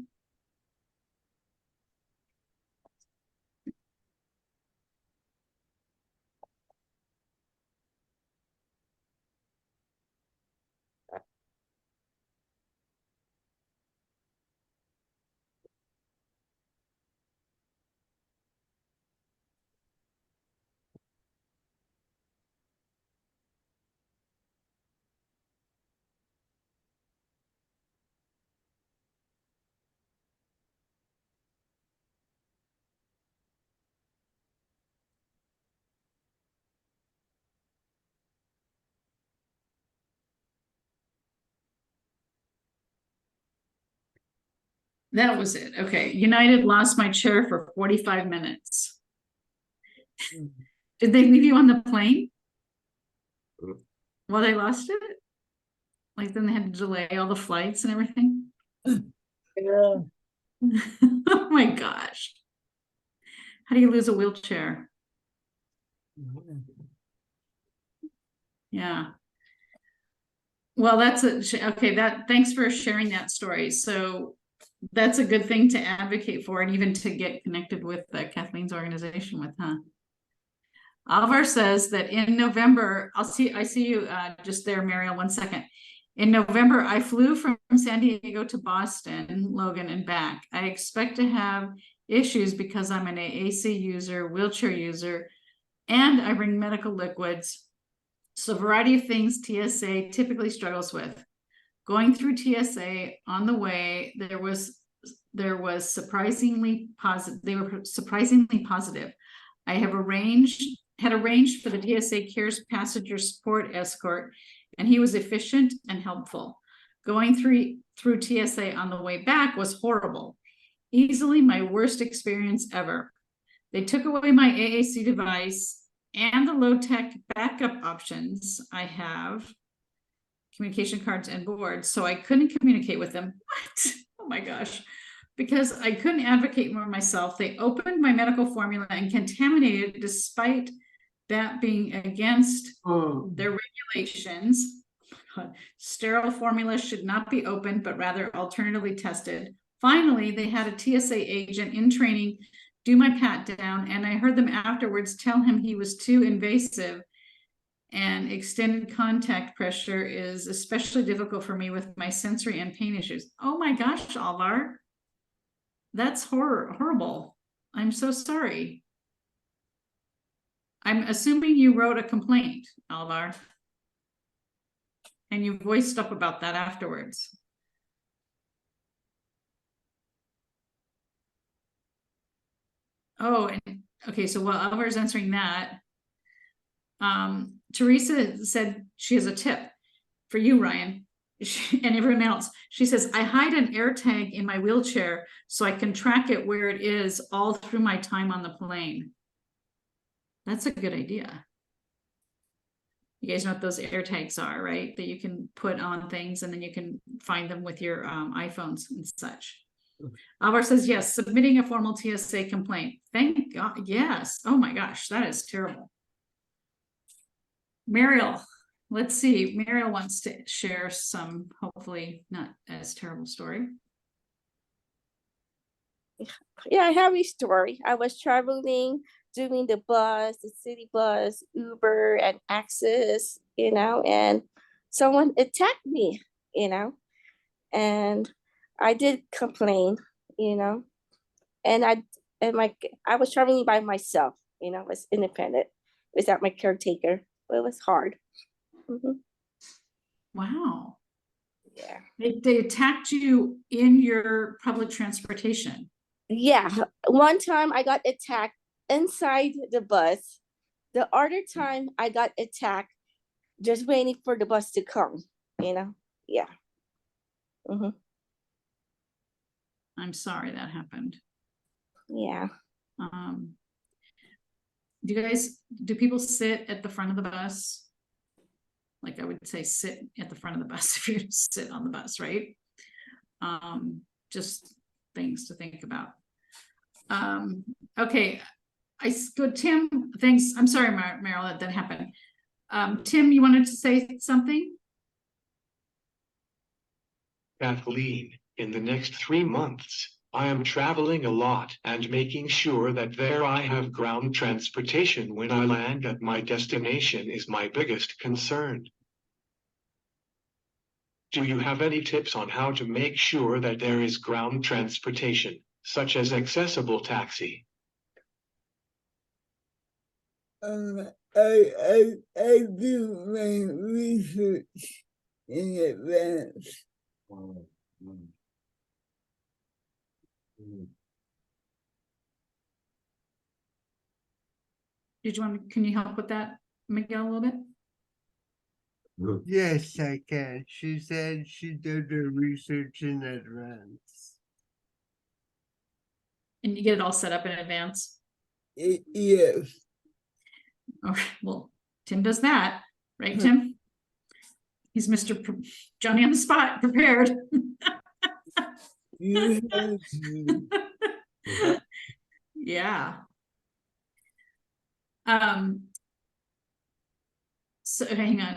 That was it. Okay. United lost my chair for 45 minutes. Did they leave you on the plane? While they lost it? Like then they had to delay all the flights and everything? Yeah. Oh my gosh. How do you lose a wheelchair? Yeah. Well, that's okay. Thanks for sharing that story. So that's a good thing to advocate for and even to get connected with Kathleen's organization with, huh? Alvar says that in November, I see you just there, Mariel, 1 second. In November, I flew from San Diego to Boston, Logan, and back. I expect to have issues because I'm an AAC user, wheelchair user, and I bring medical liquids. So a variety of things TSA typically struggles with. Going through TSA on the way, there was surprisingly positive. They were surprisingly positive. I had arranged for the TSA Cares passenger support escort, and he was efficient and helpful. Going through TSA on the way back was horrible. Easily my worst experience ever. They took away my AAC device and the low-tech backup options I have, communication cards and boards, so I couldn't communicate with them. What? Oh my gosh. Because I couldn't advocate for myself. They opened my medical formula and contaminated it despite that being against their regulations. Sterile formula should not be opened, but rather alternatively tested. Finally, they had a TSA agent in training do my pat down, and I heard them afterwards tell him he was too invasive and extended contact pressure is especially difficult for me with my sensory and pain issues. Oh my gosh, Alvar. That's horrible. I'm so sorry. I'm assuming you wrote a complaint, Alvar. And you voiced up about that afterwards. Oh, okay. So while Alvar's answering that, Teresa said she has a tip for you, Ryan, and everyone else. She says, I hide an air tag in my wheelchair so I can track it where it is all through my time on the plane. That's a good idea. You guys know what those air tags are, right? That you can put on things and then you can find them with your iPhones and such. Alvar says, yes, submitting a formal TSA complaint. Thank God. Yes. Oh my gosh, that is terrible. Mariel, let's see. Mariel wants to share some, hopefully not as terrible story. Yeah, I have a story. I was traveling, doing the bus, the city bus, Uber, and Access, and someone attacked me, and I did complain, and I was traveling by myself, I was independent without my caretaker. It was hard. Mhm. Wow. Yeah. They attacked you in your public transportation. Yeah. One time I got attacked inside the bus. The other time I got attacked just waiting for the bus to come, Yeah. Mm-hmm. I'm sorry that happened. Yeah. Do people sit at the front of the bus? Like I would say sit at the front of the bus if you sit on the bus, right? Just things to think about. Okay, good. Tim, thanks. I'm sorry, Meryl, that happened. Tim, you wanted to say something? Kathleen, in the next 3 months, I am traveling a lot and making sure that there I have ground transportation when I land at my destination is my biggest concern. Do you have any tips on how to make sure that there is ground transportation, such as accessible taxi? I do my research in advance. Can you help with that, Miguel, a little bit? Yes, I can. She said she did her research in advance. And you get it all set up in advance? Yes. Okay, well, Tim does that, right, Tim? He's Mr. Johnny on the spot, prepared. You have to. Yeah. So hang on,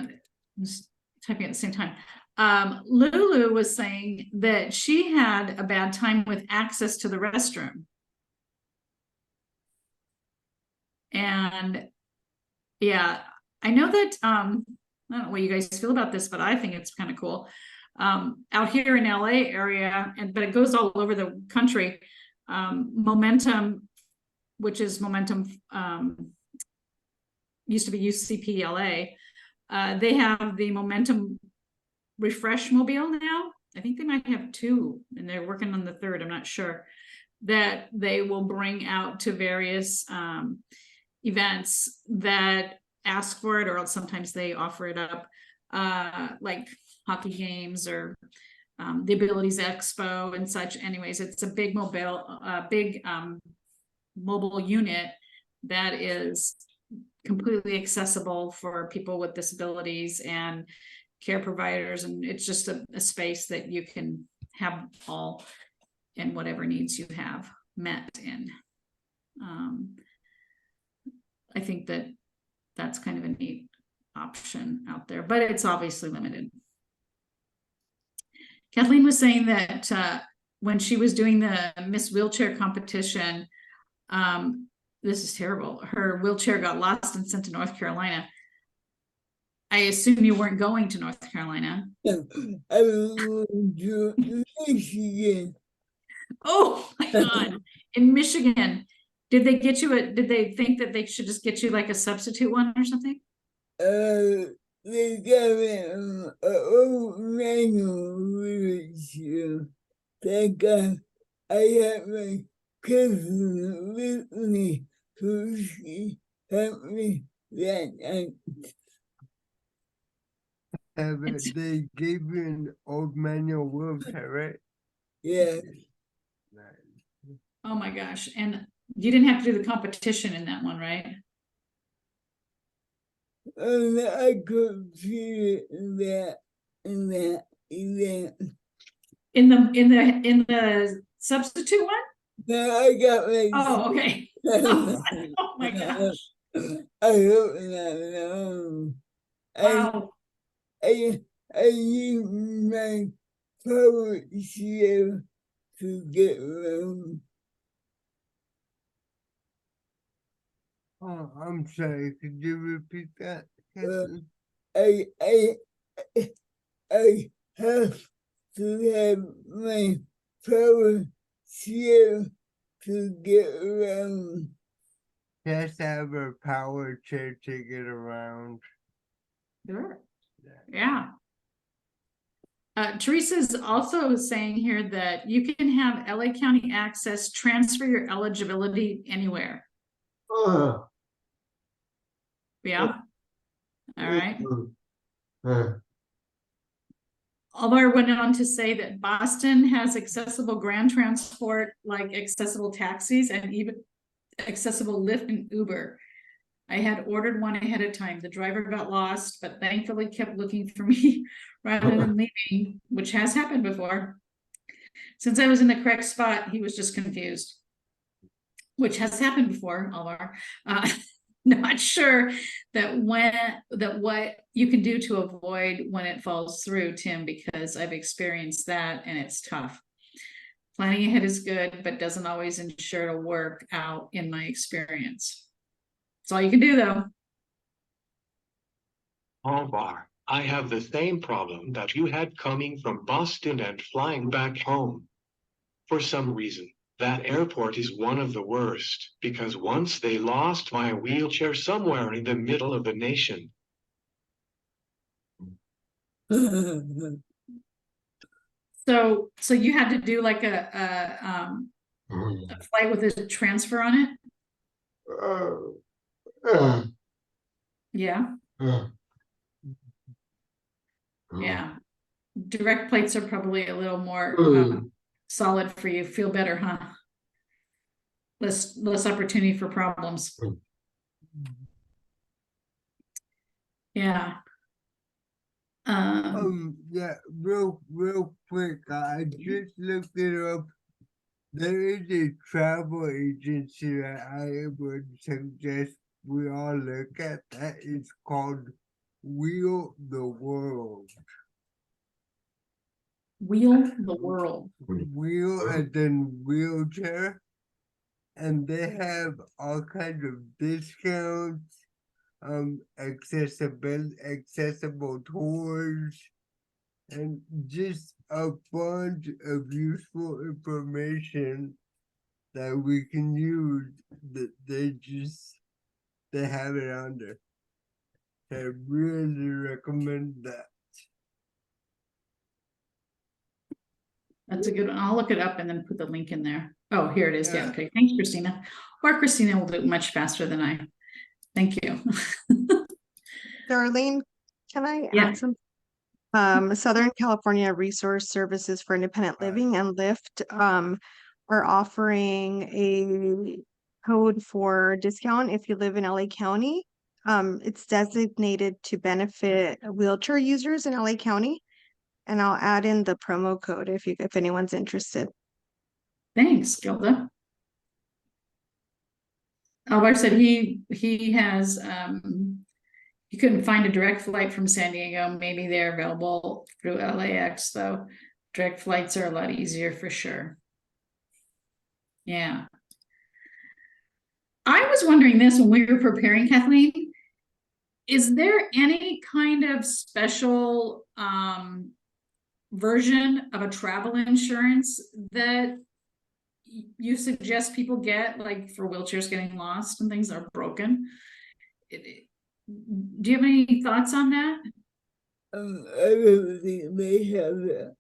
I'm just typing at the same time. Lulu was saying that she had a bad time with access to the restroom. And yeah, I know that, I don't know what you guys feel about this, but I think it's kind of cool. Out here in LA area, but it goes all over the country. Momentum, which is Momentum, used to be UCP LA. They have the Momentum Refresh Mobile now. I think they might have 2, and they're working on the 3rd. I'm not sure. That they will bring out to various events that ask for it, or else sometimes they offer it up, like hockey games or the Abilities Expo and such. Anyways, it's a big mobile unit that is completely accessible for people with disabilities and care providers, and it's just a space that you can have all and whatever needs you have met in. I think that that's kind of a neat option out there, but it's obviously limited. Kathleen was saying that when she was doing the Miss Wheelchair competition, this is terrible. Her wheelchair got lost and sent to North Carolina. I assume you weren't going to North Carolina. I will do Michigan. Oh my God. In Michigan. Did they think that they should just get you like a substitute one or something? They got an old manual wheelchair. Thank God I have my cousin with me, so she helped me that night. They gave you an old manual wheelchair, right? Yeah. Oh my gosh. And you didn't have to do the competition in that one, right? I could see that in that event. In the substitute one? Now I got my. Oh, okay. Oh my gosh. I hope not. No. Wow. I use my power shield to get around. Oh, I'm sorry. Could you repeat that? I have to have my power shield to get around. Just have a power chair to get around. Sure. Yeah. Teresa's also saying here that you can have LA County Access transfer your eligibility anywhere. Yeah. All right. Alvar went on to say that Boston has accessible ground transport, like accessible taxis and even accessible Lyft and Uber. I had ordered one ahead of time. The driver got lost, but thankfully kept looking for me rather than leaving, which has happened before. Since I was in the correct spot, he was just confused, which has happened before, Alvar. Not sure that what you can do to avoid when it falls through, Tim, because I've experienced that and it's tough. Planning ahead is good, but doesn't always ensure it'll work out in my experience. That's all you can do, though. Alvar, I have the same problem that you had coming from Boston and flying back home. For some reason, that airport is one of the worst, because once they lost my wheelchair somewhere in the middle of the nation. So you had to do like a flight with a transfer on it? Yeah. Yeah. Direct plates are probably a little more solid for you. Feel better, huh? Less opportunity for problems. Yeah. Yeah, real quick, I just looked it up. There is a travel agency that I would suggest we all look at. That is called Wheel the World. Wheel the World. Wheel as in wheelchair. And they have all kinds of discounts, accessible tours, and just a bunch of useful information that we can use. That they have it on there. I really recommend that. That's a good one. I'll look it up and then put the link in there. Oh, here it is. Yeah. Yeah. Okay. Thanks, Christina. Or Christina will do it much faster than I. Thank you. Darlene, can I Yeah. add some? Southern California Resource Services for Independent Living and Lyft are offering a code for discount if you live in LA County. It's designated to benefit wheelchair users in LA County. And I'll add in the promo code if anyone's interested. Thanks, Gilda. Alvar said he has he couldn't find a direct flight from San Diego. Maybe they're available through LAX, though. Direct flights are a lot easier for sure. Yeah. I was wondering this when we were preparing, Kathleen. Is there any kind of special version of a travel insurance that you suggest people get, like for wheelchairs getting lost and things are broken? Do you have any thoughts on that? I don't think they have that.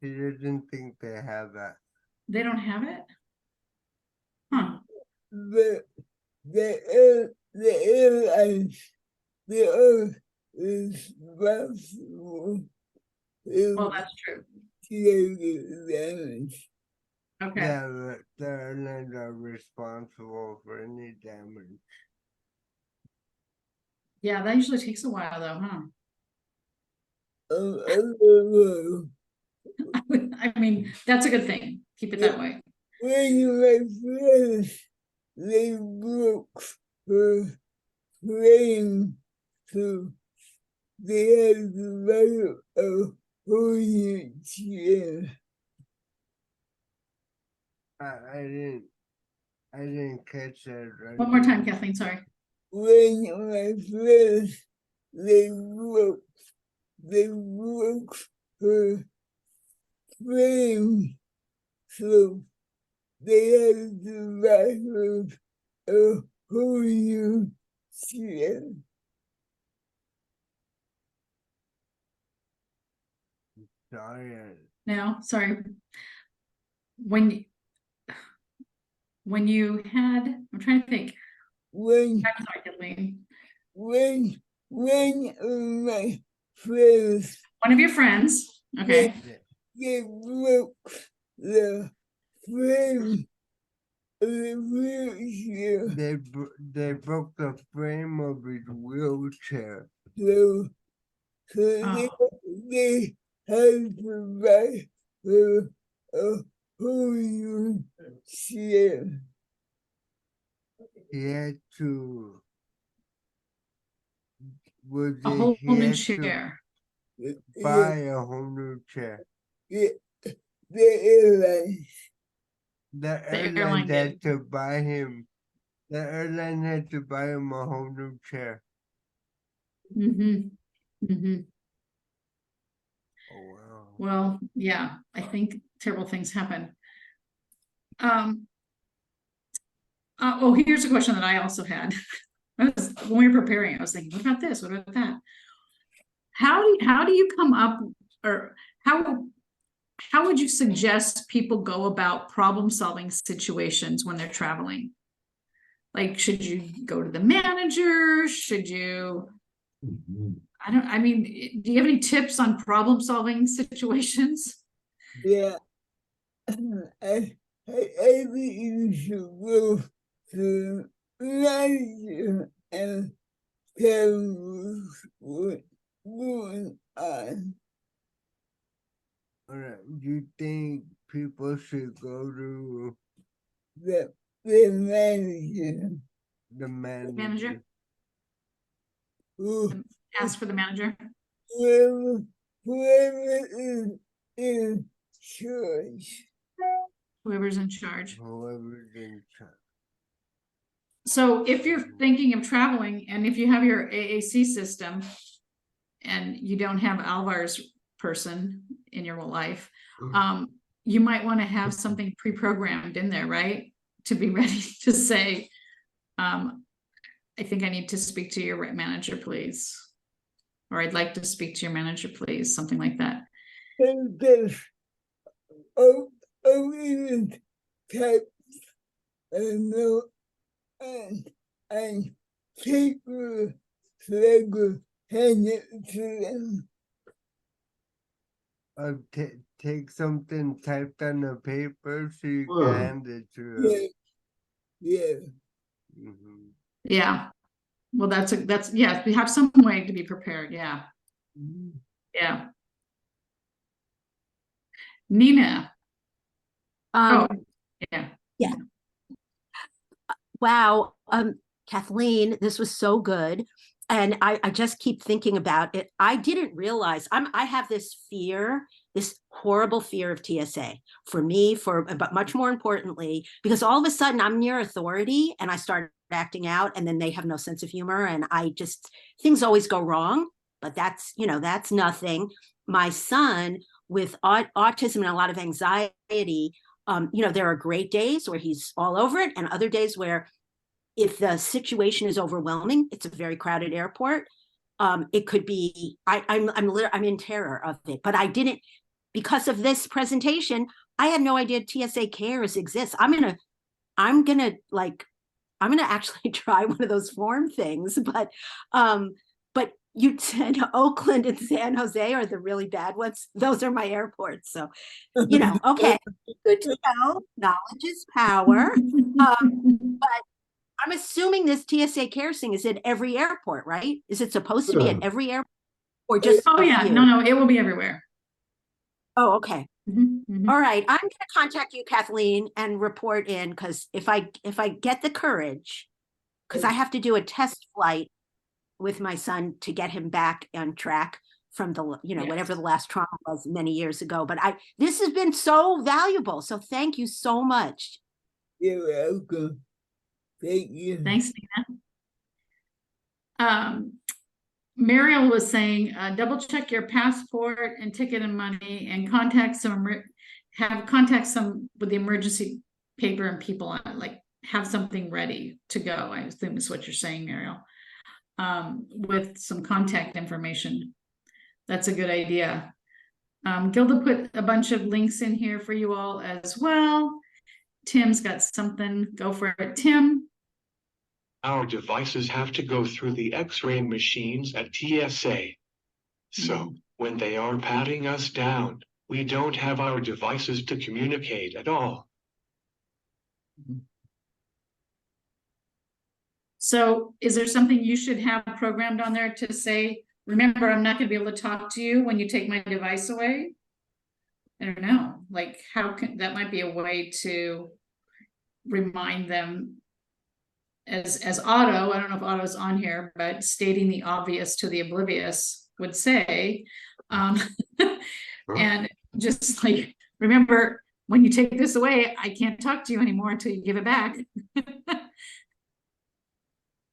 He doesn't think they have that. They don't have it? Huh. The airlines, they are responsible. Well, that's true. Damage. Okay. Yeah, the airlines are responsible for any damage. Yeah, that usually takes a while though, huh? I mean, that's a good thing. Keep it that way. When my friends, they broke her frame, so they had to buy a whole new chair. I didn't catch that right. One more time, Kathleen, sorry. When my friends, they broke her frame, so they had to buy her a whole new chair. Sorry. Now, sorry. When you had, I'm trying to think. When I'm sorry, Kathleen. when my friends, One of your friends, okay. they broke the frame of the wheelchair. They broke the frame of his wheelchair. So they had to buy her a whole new chair. He had to. A whole new chair. Buy a whole new chair. Yeah, the airline. The airline had to buy him. The airline had to buy him a whole new chair. Mm-hmm. Mm-hmm. Oh wow. Well, yeah, I think terrible things happen. Oh, here's a question that I also had. When we were preparing, I was thinking, what about this? What about that? How do you come up, or how would you suggest people go about problem solving situations when they're traveling? Like, should you go to the manager? Should you, I mean, do you have any tips on problem solving situations? Yeah. I think you should go to manager and tell what's going on. Do you think people should go to the manager? The manager. Who, Ask for the manager. whoever is in charge. Whoever's in charge. Whoever's in charge. So if you're thinking of traveling, and if you have your AAC system and you don't have Alvar's person in your life, you might want to have something pre-programmed in there, right? To be ready to say, I think I need to speak to your manager, please. Or I'd like to speak to your manager, please. Something like that. And this, even type and no, and paper, flag, hand it to them. Take something typed on the paper so you can hand it to them. Yeah. Yeah. Well, yeah, we have some way to be prepared. Yeah. Yeah. Nina. Oh, yeah. Yeah. Wow. Kathleen, this was so good. And I just keep thinking about it. I didn't realize I have this fear, this horrible fear of TSA for me, but much more importantly, because all of a sudden I'm near authority and I start acting out and then they have no sense of humor. And things always go wrong, but that's nothing. My son with autism and a lot of anxiety, there are great days where he's all over it and other days where if the situation is overwhelming, it's a very crowded airport. It could be, I'm in terror of it, but I didn't, because of this presentation, I had no idea TSA Cares exists. I'm gonna actually try one of those form things, but you said Oakland and San Jose are the really bad ones. Those are my airports. So, okay, good to know. Knowledge is power. But I'm assuming this TSA Cares thing is at every airport, right? Is it supposed to be at every airport or just Oh, a yeah, few? no, it will be everywhere. Oh, okay. Mhm, mhm. All right. I'm going to contact you, Kathleen, and report in because if I get the courage, because I have to do a test flight with my son to get him back on track from the, whatever Yes. the last trauma was many years ago. But this has been so valuable. So thank you so much. You're welcome. Thank you. Thanks, Nina. Mariel was saying, double check your passport and ticket and money and contact some with the emergency paper and people on it, like have something ready to go. I assume is what you're saying, Mariel. With some contact information. That's a good idea. Gilda put a bunch of links in here for you all as well. Tim's got something. Go for it, Tim. Our devices have to go through the X-ray machines at TSA. So, when they are patting us down, we don't have our devices to communicate at all. So is there something you should have programmed on there to say, remember, I'm not going to be able to talk to you when you take my device away? I don't know, like that might be a way to remind them as Otto, I don't know if Otto's on here, but stating the obvious to the oblivious would say, and just like, remember, when you take this away, I can't talk to you anymore until you give it back.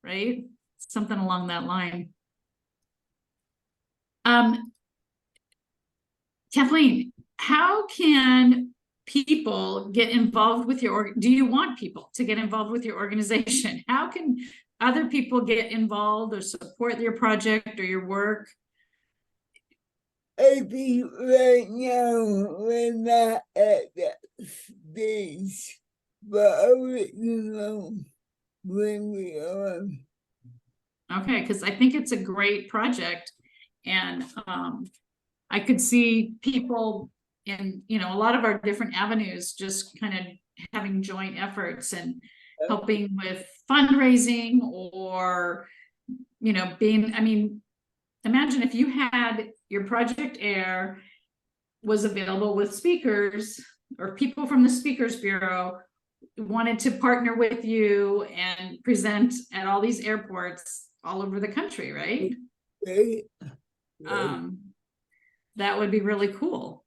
Right? Something along that line. Kathleen, how can people get involved with do you want people to get involved with your organization? How can other people get involved or support your project or your work? I think right now we're not at that stage, but I'll let you know when we are. Okay, because I think it's a great project, and I could see people in a lot of our different avenues just kind of having joint efforts and helping with fundraising or being, I mean, imagine if you had your Project Air was available with speakers or people from the Speakers Bureau wanted to partner with you and present at all these airports all over the country, right? Right. That would be really cool.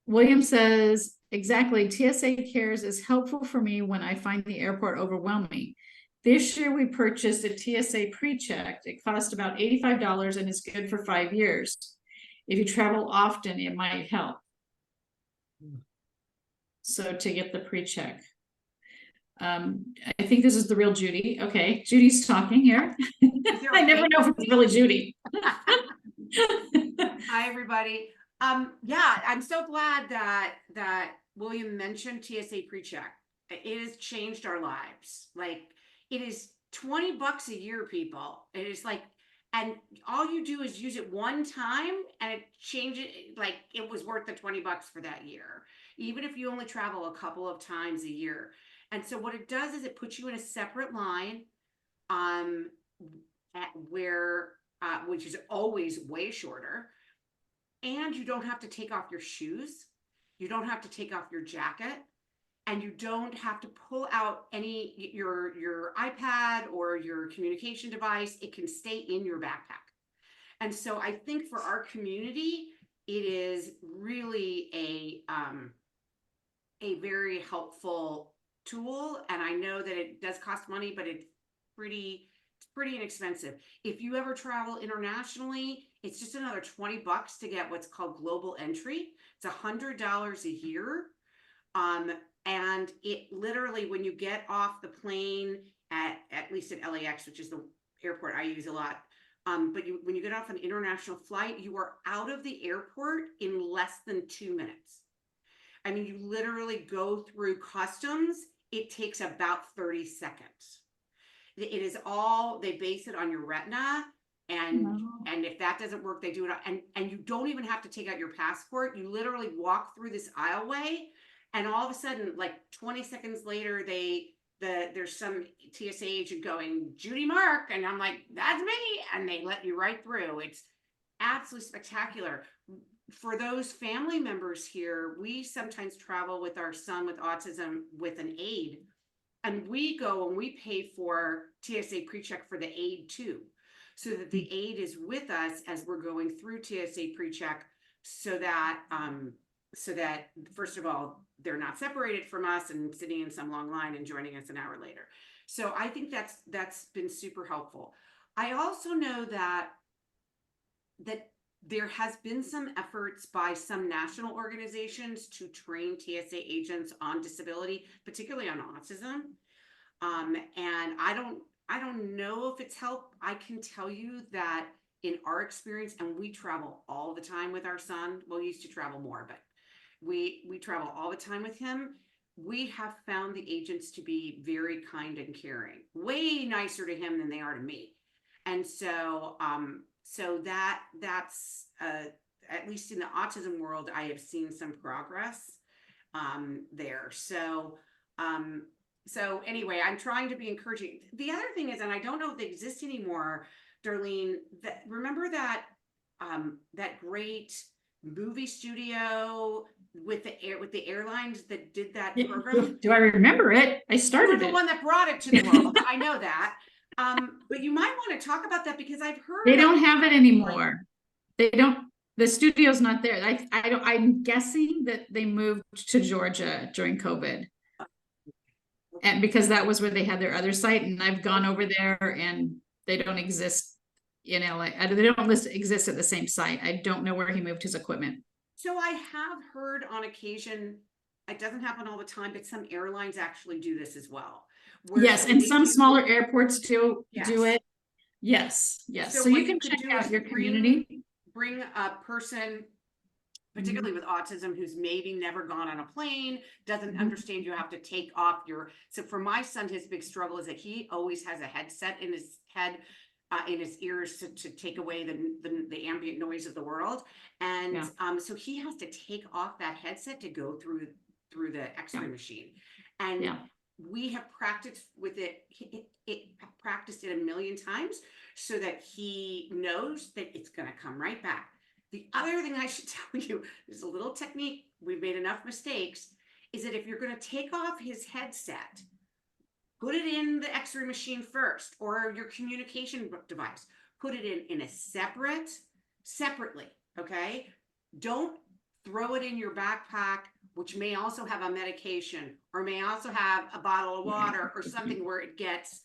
William says, exactly, TSA Cares is helpful for me when I find the airport overwhelming. This year we purchased a TSA pre-check. It cost about $85 and is good for 5 years. If you travel often, it might help. So to get the pre-check. I think this is the real Judy. Okay, Judy's talking here. I never know if it's really Judy. Hi, everybody. Yeah, I'm so glad that William mentioned TSA PreCheck. It has changed our lives. Like, it is $20 a year, people. It is like, and all you do is use it one time and it changes, like it was worth the $20 for that year, even if you only travel a couple of times a year. And so what it does is it puts you in a separate line, which is always way shorter. And you don't have to take off your shoes. You don't have to take off your jacket. And you don't have to pull out your iPad or your communication device. It can stay in your backpack. And so I think for our community, it is really a very helpful tool. And I know that it does cost money, but it's pretty inexpensive. If you ever travel internationally, it's just another $20 to get what's called global entry. It's $100 a year. And it literally, when you get off the plane at least at LAX, which is the airport I use a lot, but when you get off an international flight, you are out of the airport in less than 2 minutes. I mean, you literally go through customs. It takes about 30 seconds. It is all, they base it on your retina. And if that doesn't work, they do it. And you don't even have to take out your passport. You literally walk through this aisleway, and all of a sudden, like 20 seconds later, they there's some TSA agent going, Judy Mark, and I'm like, that's me, and they let you right through. It's absolutely spectacular. For those family members here, we sometimes travel with our son with autism with an aide, and we go and we pay for TSA pre-check for the aide too, so that the aide is with us as we're going through TSA pre-check, so that first of all, they're not separated from us and sitting in some long line and joining us an hour later. So I think that's been super helpful. I also know that there has been some efforts by some national organizations to train TSA agents on disability, particularly on autism. And I don't know if it's helped. I can tell you that in our experience, and we travel all the time with our son. Well, we used to travel more, but we travel all the time with him. We have found the agents to be very kind and caring, way nicer to him than they are to me. And so, that's at least in the autism world, I have seen some progress there. So anyway, I'm trying to be encouraging. The other thing is, and I don't know if they exist anymore, Darlene, that remember that that great movie studio with the airlines that did that program? Do I remember it? I started the it. one that brought it to the world. I know that. But you might want to talk about that, because I've heard They don't have it anymore. They don't, the studio's not there. I'm guessing that they moved to Georgia during COVID. And because that was where they had their other site, and I've gone over there and they don't exist in LA. They don't exist at the same site. I don't know where he moved his equipment. So I have heard on occasion, it doesn't happen all the time, but some airlines actually do this as well. Yes, and some smaller airports do it. Yes. So what you can check out your community. Bring a person, particularly with autism, who's maybe never gone on a plane, doesn't understand you have to take off your. So for my son, his big struggle is that he always has a headset in his head, in his ears to take away the ambient noise of the world. And so he has to take off that headset to go through the X-ray machine. And we have practiced with it. Practiced it a million times so that he knows that it's going to come right back. The other thing I should tell you is a little technique. We've made enough mistakes. Is that if you're going to take off his headset, put it in the X-ray machine first, or your communication device. Put it in a separately. Okay. Don't throw it in your backpack, which may also have a medication, or may also have a bottle of water or something where it gets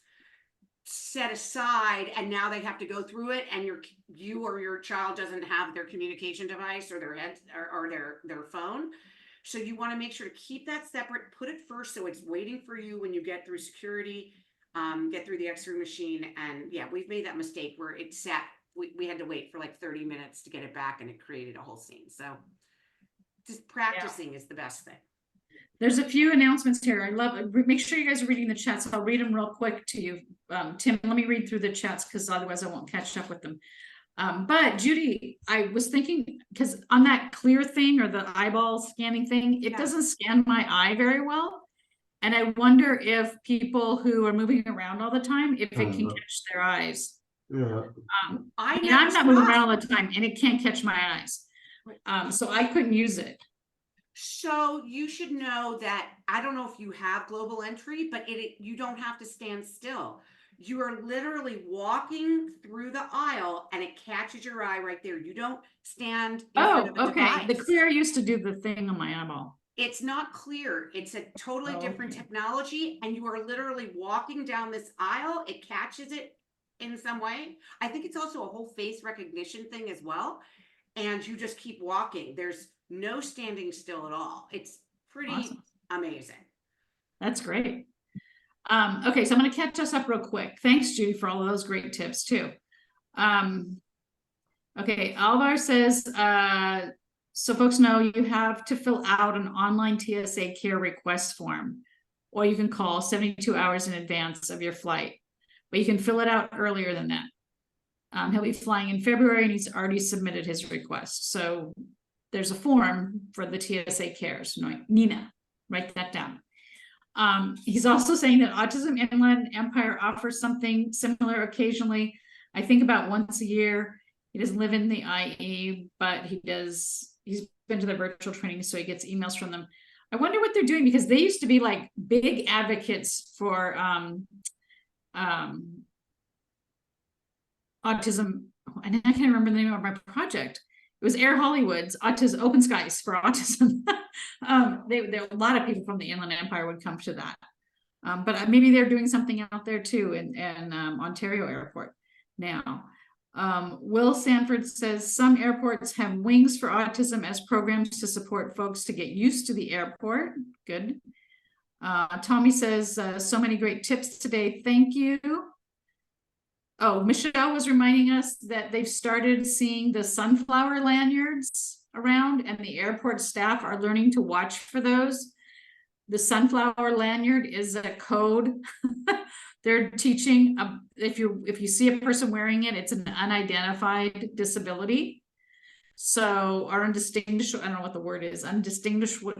set aside, and now they have to go through it, and you or your child doesn't have their communication device or their head or their phone. So you want to make sure to keep that separate, put it first so it's waiting for you when you get through security, get through the X-ray machine. And we've made that mistake where it sat, we had to wait for like 30 minutes to get it back, and it created a whole scene. So just practicing is the best thing. There's a few announcements here. I love it. Make sure you guys are reading the chats. I'll read them real quick to you. Tim, let me read through the chats, because otherwise I won't catch up with them. But Judy, I was thinking, because on that clear thing, or the eyeball scanning thing, it doesn't scan my eye very well. And I wonder if people who are moving around all the time, if it can catch their eyes. I'm not moving around all the time, and it can't catch my eyes. So I couldn't use it. So you should know that, I don't know if you have global entry, but you don't have to stand still. You are literally walking through the aisle, and it catches your eye right there. You don't stand in front of a device. The clear used to do the thing on my eyeball. It's not clear. It's a totally different technology, and you are literally walking down this aisle. It catches it in some way. I think it's also a whole face recognition thing as well. And you just keep walking. There's no standing still at all. It's pretty amazing. That's great. Okay, so I'm going to catch us up real quick. Thanks, Judy, for all of those great tips too. Okay, Alvar says, so folks know you have to fill out an online TSA care request form, or you can call 72 hours in advance of your flight, but you can fill it out earlier than that. He'll be flying in February, and he's already submitted his request. So there's a form for the TSA cares. Nina, write that down. He's also saying that Autism Inland Empire offers something similar occasionally. I think about once a year. He doesn't live in the IE, but he's been to the virtual training, so he gets emails from them. I wonder what they're doing, because they used to be like big advocates for autism, and I can't remember the name of my project. It was Air Hollywood's Autism Open Skies for Autism. There a lot of people from the Inland Empire would come to that. But maybe they're doing something out there too in Ontario Airport now. Will Sanford says some airports have wings for autism as programs to support folks to get used to the airport. Good. Tommy says so many great tips today. Thank you. Oh, Michelle was reminding us that they've started seeing the sunflower lanyards around, and the airport staff are learning to watch for those. The sunflower lanyard is a code. They're teaching if you see a person wearing it, it's an unidentified disability. So, or undistinguishable, I don't know what the word is, distinguishable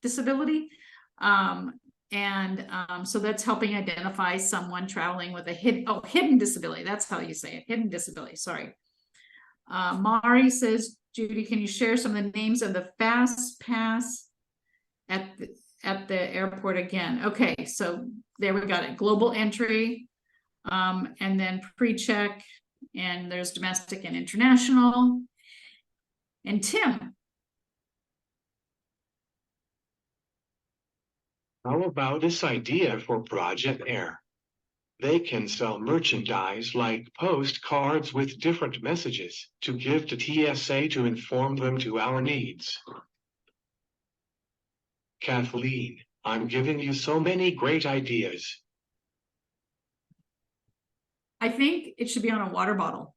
disability. So that's helping identify someone traveling with a hidden disability. That's how you say it, hidden disability, sorry. Mari says, Judy, can you share some of the names of the fast pass at the airport again? Okay, so there we got it. Global entry, and then pre-check, and there's domestic and international. And Tim. How about this idea for Project Air? They can sell merchandise like postcards with different messages to give to TSA to inform them to our needs. Kathleen, I'm giving you so many great ideas. I think it should be on a water bottle.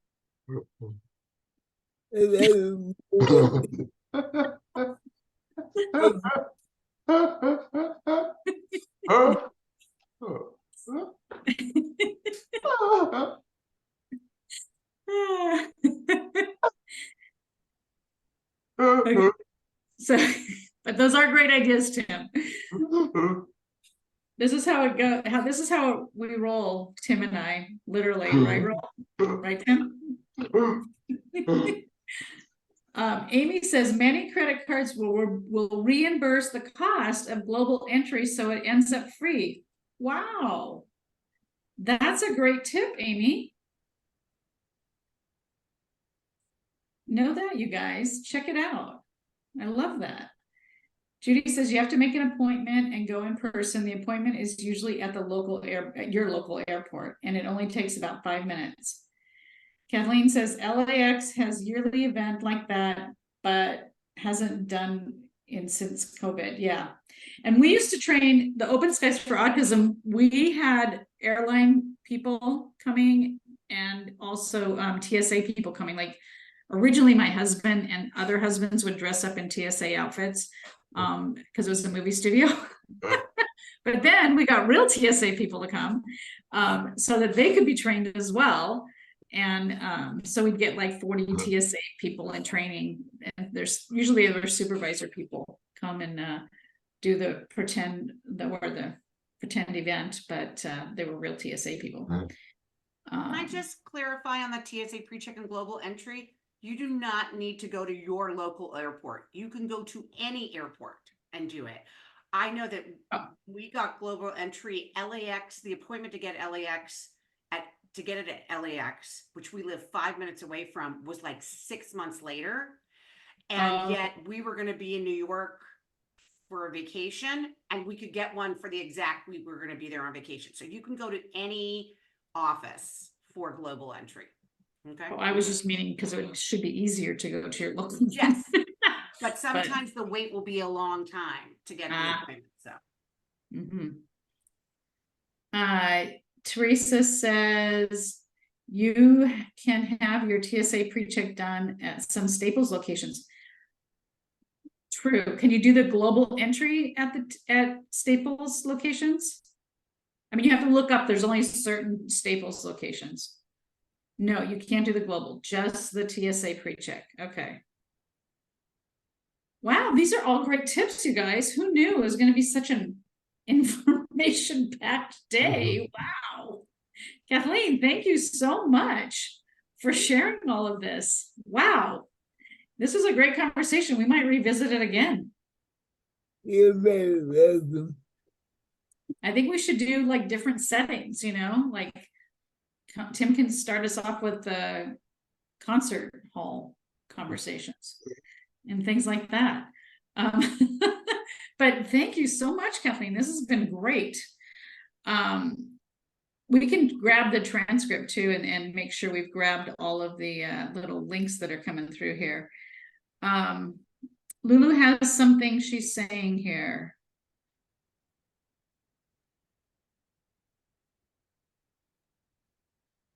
Okay. So, but those are great ideas, Tim. This is how it goes. This is how we roll, Tim and I, literally, right? Right, Tim? Amy says many credit cards will reimburse the cost of global entry, so it ends up free. Wow, that's a great tip, Amy. Know that, you guys. Check it out. I love that. Judy says you have to make an appointment and go in person. The appointment is usually at your local airport, and it only takes about 5 minutes. Kathleen says LAX has yearly event like that, but hasn't done since COVID. Yeah. And we used to train the Open Skies for Autism. We had airline people coming and also TSA people coming. Like originally my husband and other husbands would dress up in TSA outfits because it was a movie studio. But then we got real TSA people to come so that they could be trained as well. And so we'd get like 40 TSA people in training, and there's usually other supervisor people come and do the pretend event, but they were real TSA people. Can I just clarify on the TSA pre-check and global entry? You do not need to go to your local airport. You can go to any airport and do it. I know that we got global entry, LAX, the appointment to get LAX to get it at LAX, which we live 5 minutes away from, was like 6 months later. And yet we were going to be in New York for a vacation, and we could get one for the exact week we were going to be there on vacation. So you can go to any office for global entry. Okay. Oh, I was just meaning because it should be easier to go to your local. Yes. But sometimes the wait will be a long time to get an appointment. So. Teresa says you can have your TSA pre-check done at some Staples locations. True. Can you do the global entry at Staples locations? I mean, you have to look up. There's only certain Staples locations. No, you can't do the global. Just the TSA pre-check. Okay. Wow, these are all great tips, you guys. Who knew it was going to be such an information-packed day? Wow. Kathleen, thank you so much for sharing all of this. Wow. This was a great conversation. We might revisit it again. You're very welcome. I think we should do like different settings, you know, like Tim can start us off with the concert hall conversations and things like that. But thank you so much, Kathleen. This has been great. We can grab the transcript too and make sure we've grabbed all of the little links that are coming through here. Lulu has something she's saying here.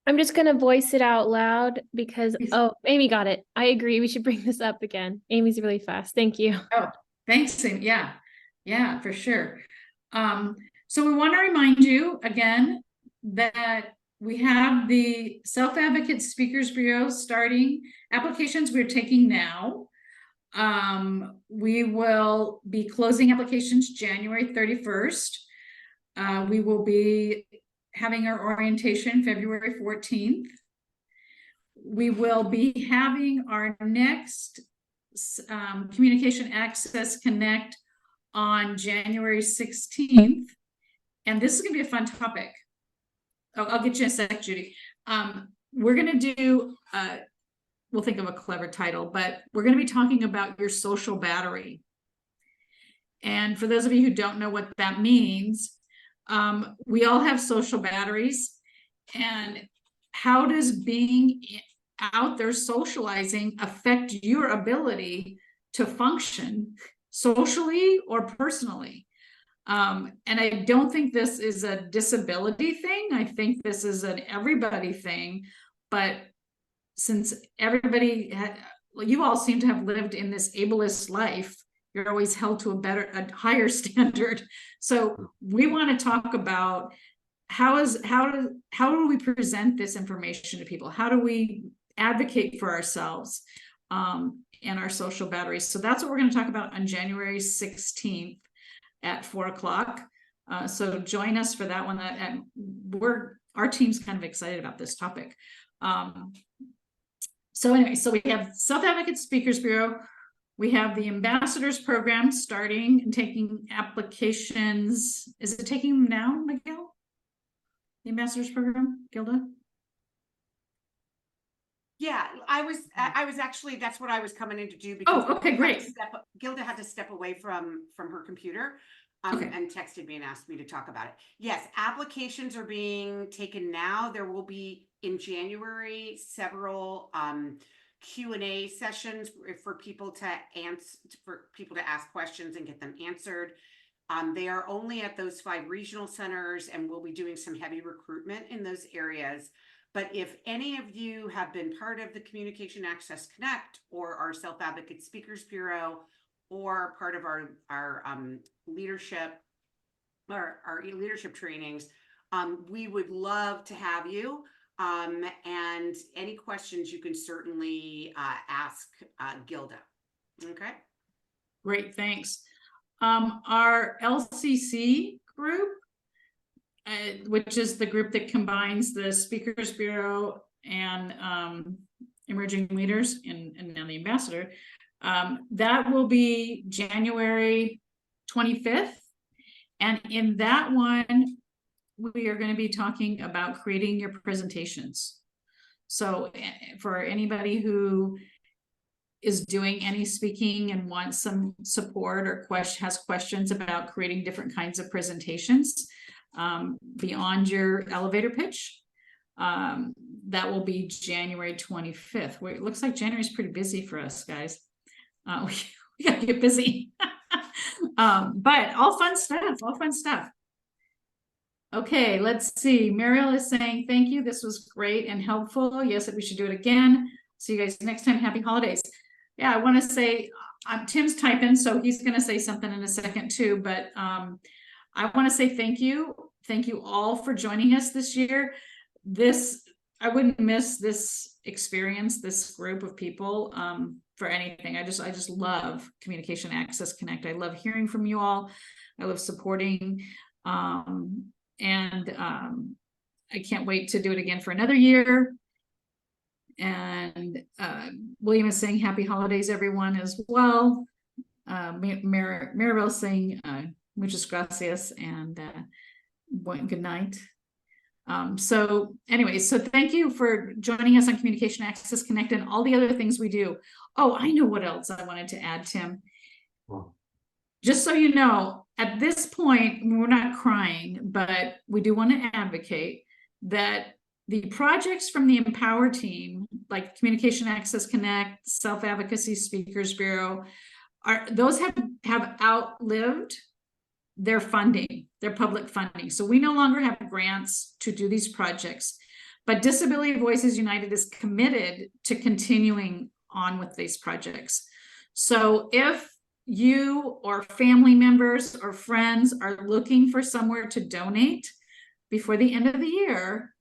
I'm just going to voice it out loud because, oh, Amy got it. I agree. We should bring this up again. Amy's really fast. Thank you. Oh, thanks. Yeah. Yeah, for sure. So we want to remind you again that we have the Self-Advocate Speakers Bureau starting applications we're taking now. We will be closing applications January 31st. We will be having our orientation February 14th. We will be having our next Communication Access Connect on January 16th. And this is going to be a fun topic. I'll get you in a sec, Judy. We're going to do, we'll think of a clever title, but we're going to be talking about your social battery. And for those of you who don't know what that means, we all have social batteries, and how does being out there socializing affect your ability to function socially or personally? And I don't think this is a disability thing. I think this is an everybody thing. But since everybody, you all seem to have lived in this ableist life, you're always held to a higher standard. So we want to talk about how do we present this information to people? How do we advocate for ourselves and our social batteries? So that's what we're going to talk about on January 16th at 4 o'clock. So join us for that one. And our team's kind of excited about this topic. So anyway, so we have Self-Advocate Speakers Bureau. We have the Ambassadors Program starting and taking applications. Is it taking them now, Miguel? The Ambassadors Program, Gilda? Yeah, I was actually, that's what I was coming in to do because okay, great. Gilda had to step away from her computer and texted me and asked me to talk about it. Yes, applications are being taken now. There will be in January several Q&A sessions for people to ask questions and get them answered. They are only at those 5 regional centers, and we'll be doing some heavy recruitment in those areas. But if any of you have been part of the Communication Access Connect or our Self-Advocate Speakers Bureau or part of our leadership or our leadership trainings, we would love to have you. And any questions you can certainly ask Gilda. Okay. Great, thanks. Our LCC group, which is the group that combines the Speakers Bureau and emerging leaders and now the ambassador, that will be January 25th. And in that one, we are going to be talking about creating your presentations. So for anybody who is doing any speaking and wants some support or has questions about creating different kinds of presentations beyond your elevator pitch, that will be January 25th. It looks like January is pretty busy for us, guys. We gotta get busy. But all fun stuff. Okay, let's see. Mariel is saying, thank you. This was great and helpful. Yes, we should do it again. See you guys next time. Happy holidays. Yeah, I want to say, Tim's typing, so he's going to say something in a second too. But I want to say thank you. Thank you all for joining us this year. I wouldn't miss this experience, this group of people, for anything. I just love Communication Access Connect. I love hearing from you all. I love supporting, and I can't wait to do it again for another year. And William is saying happy holidays, everyone, as well. Maribel saying muchas gracias and good night. So anyway, so thank you for joining us on Communication Access Connect and all the other things we do. Oh, I know what else I wanted to add, Tim. Just so you know, at this point, we're not crying, but we do want to advocate that the projects from the Empower team, like Communication Access Connect, Self-Advocacy Speakers Bureau, those have outlived their funding, their public funding. So we no longer have grants to do these projects, but Disability Voices United is committed to continuing on with these projects. So if you or family members or friends are looking for somewhere to donate before the end of the year,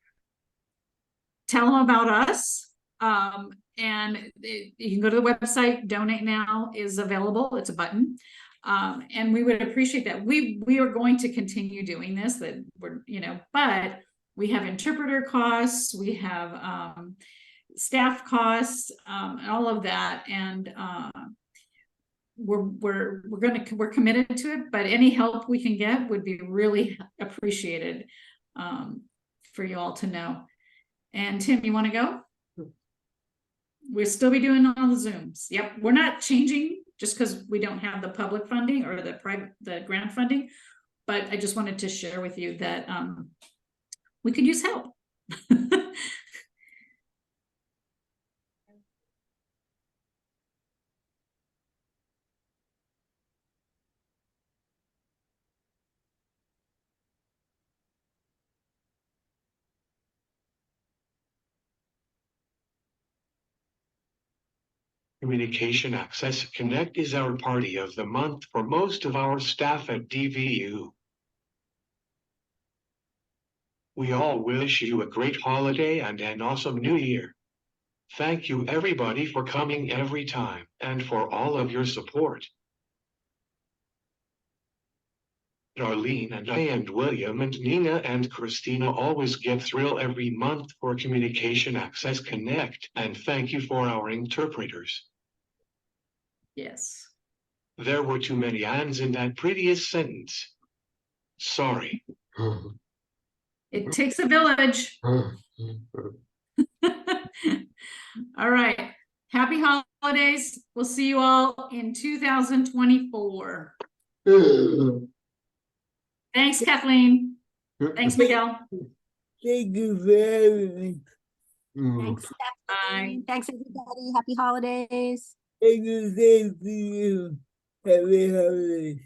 tell them about us. And you can go to the website. Donate Now is available. It's a button. And we would appreciate that. We are going to continue doing this, that we're, but we have interpreter costs, we have staff costs, and all of that. And we're committed to it, but any help we can get would be really appreciated, for you all to know. And Tim, you want to go? We'll still be doing all the Zooms. Yep, we're not changing just because we don't have the public funding or the grant funding, but I just wanted to share with you that we could use help. Communication Access Connect is our party of the month for most of our staff at DVU. We all wish you a great holiday and an awesome new year. Thank you everybody for coming every time and for all of your support. Darlene and I and William and Nina and Christina always get thrill every month for Communication Access Connect, and thank you for our interpreters. Yes. There were too many ands in that prettiest sentence. Sorry. It takes a village. All right. Happy holidays. We'll see you all in 2024. Thanks, Kathleen. Thanks, Miguel. Thank you very much. Thanks, Bye. Stephanie. Thanks, everybody. Happy holidays. Thank you, same to you. Happy holidays.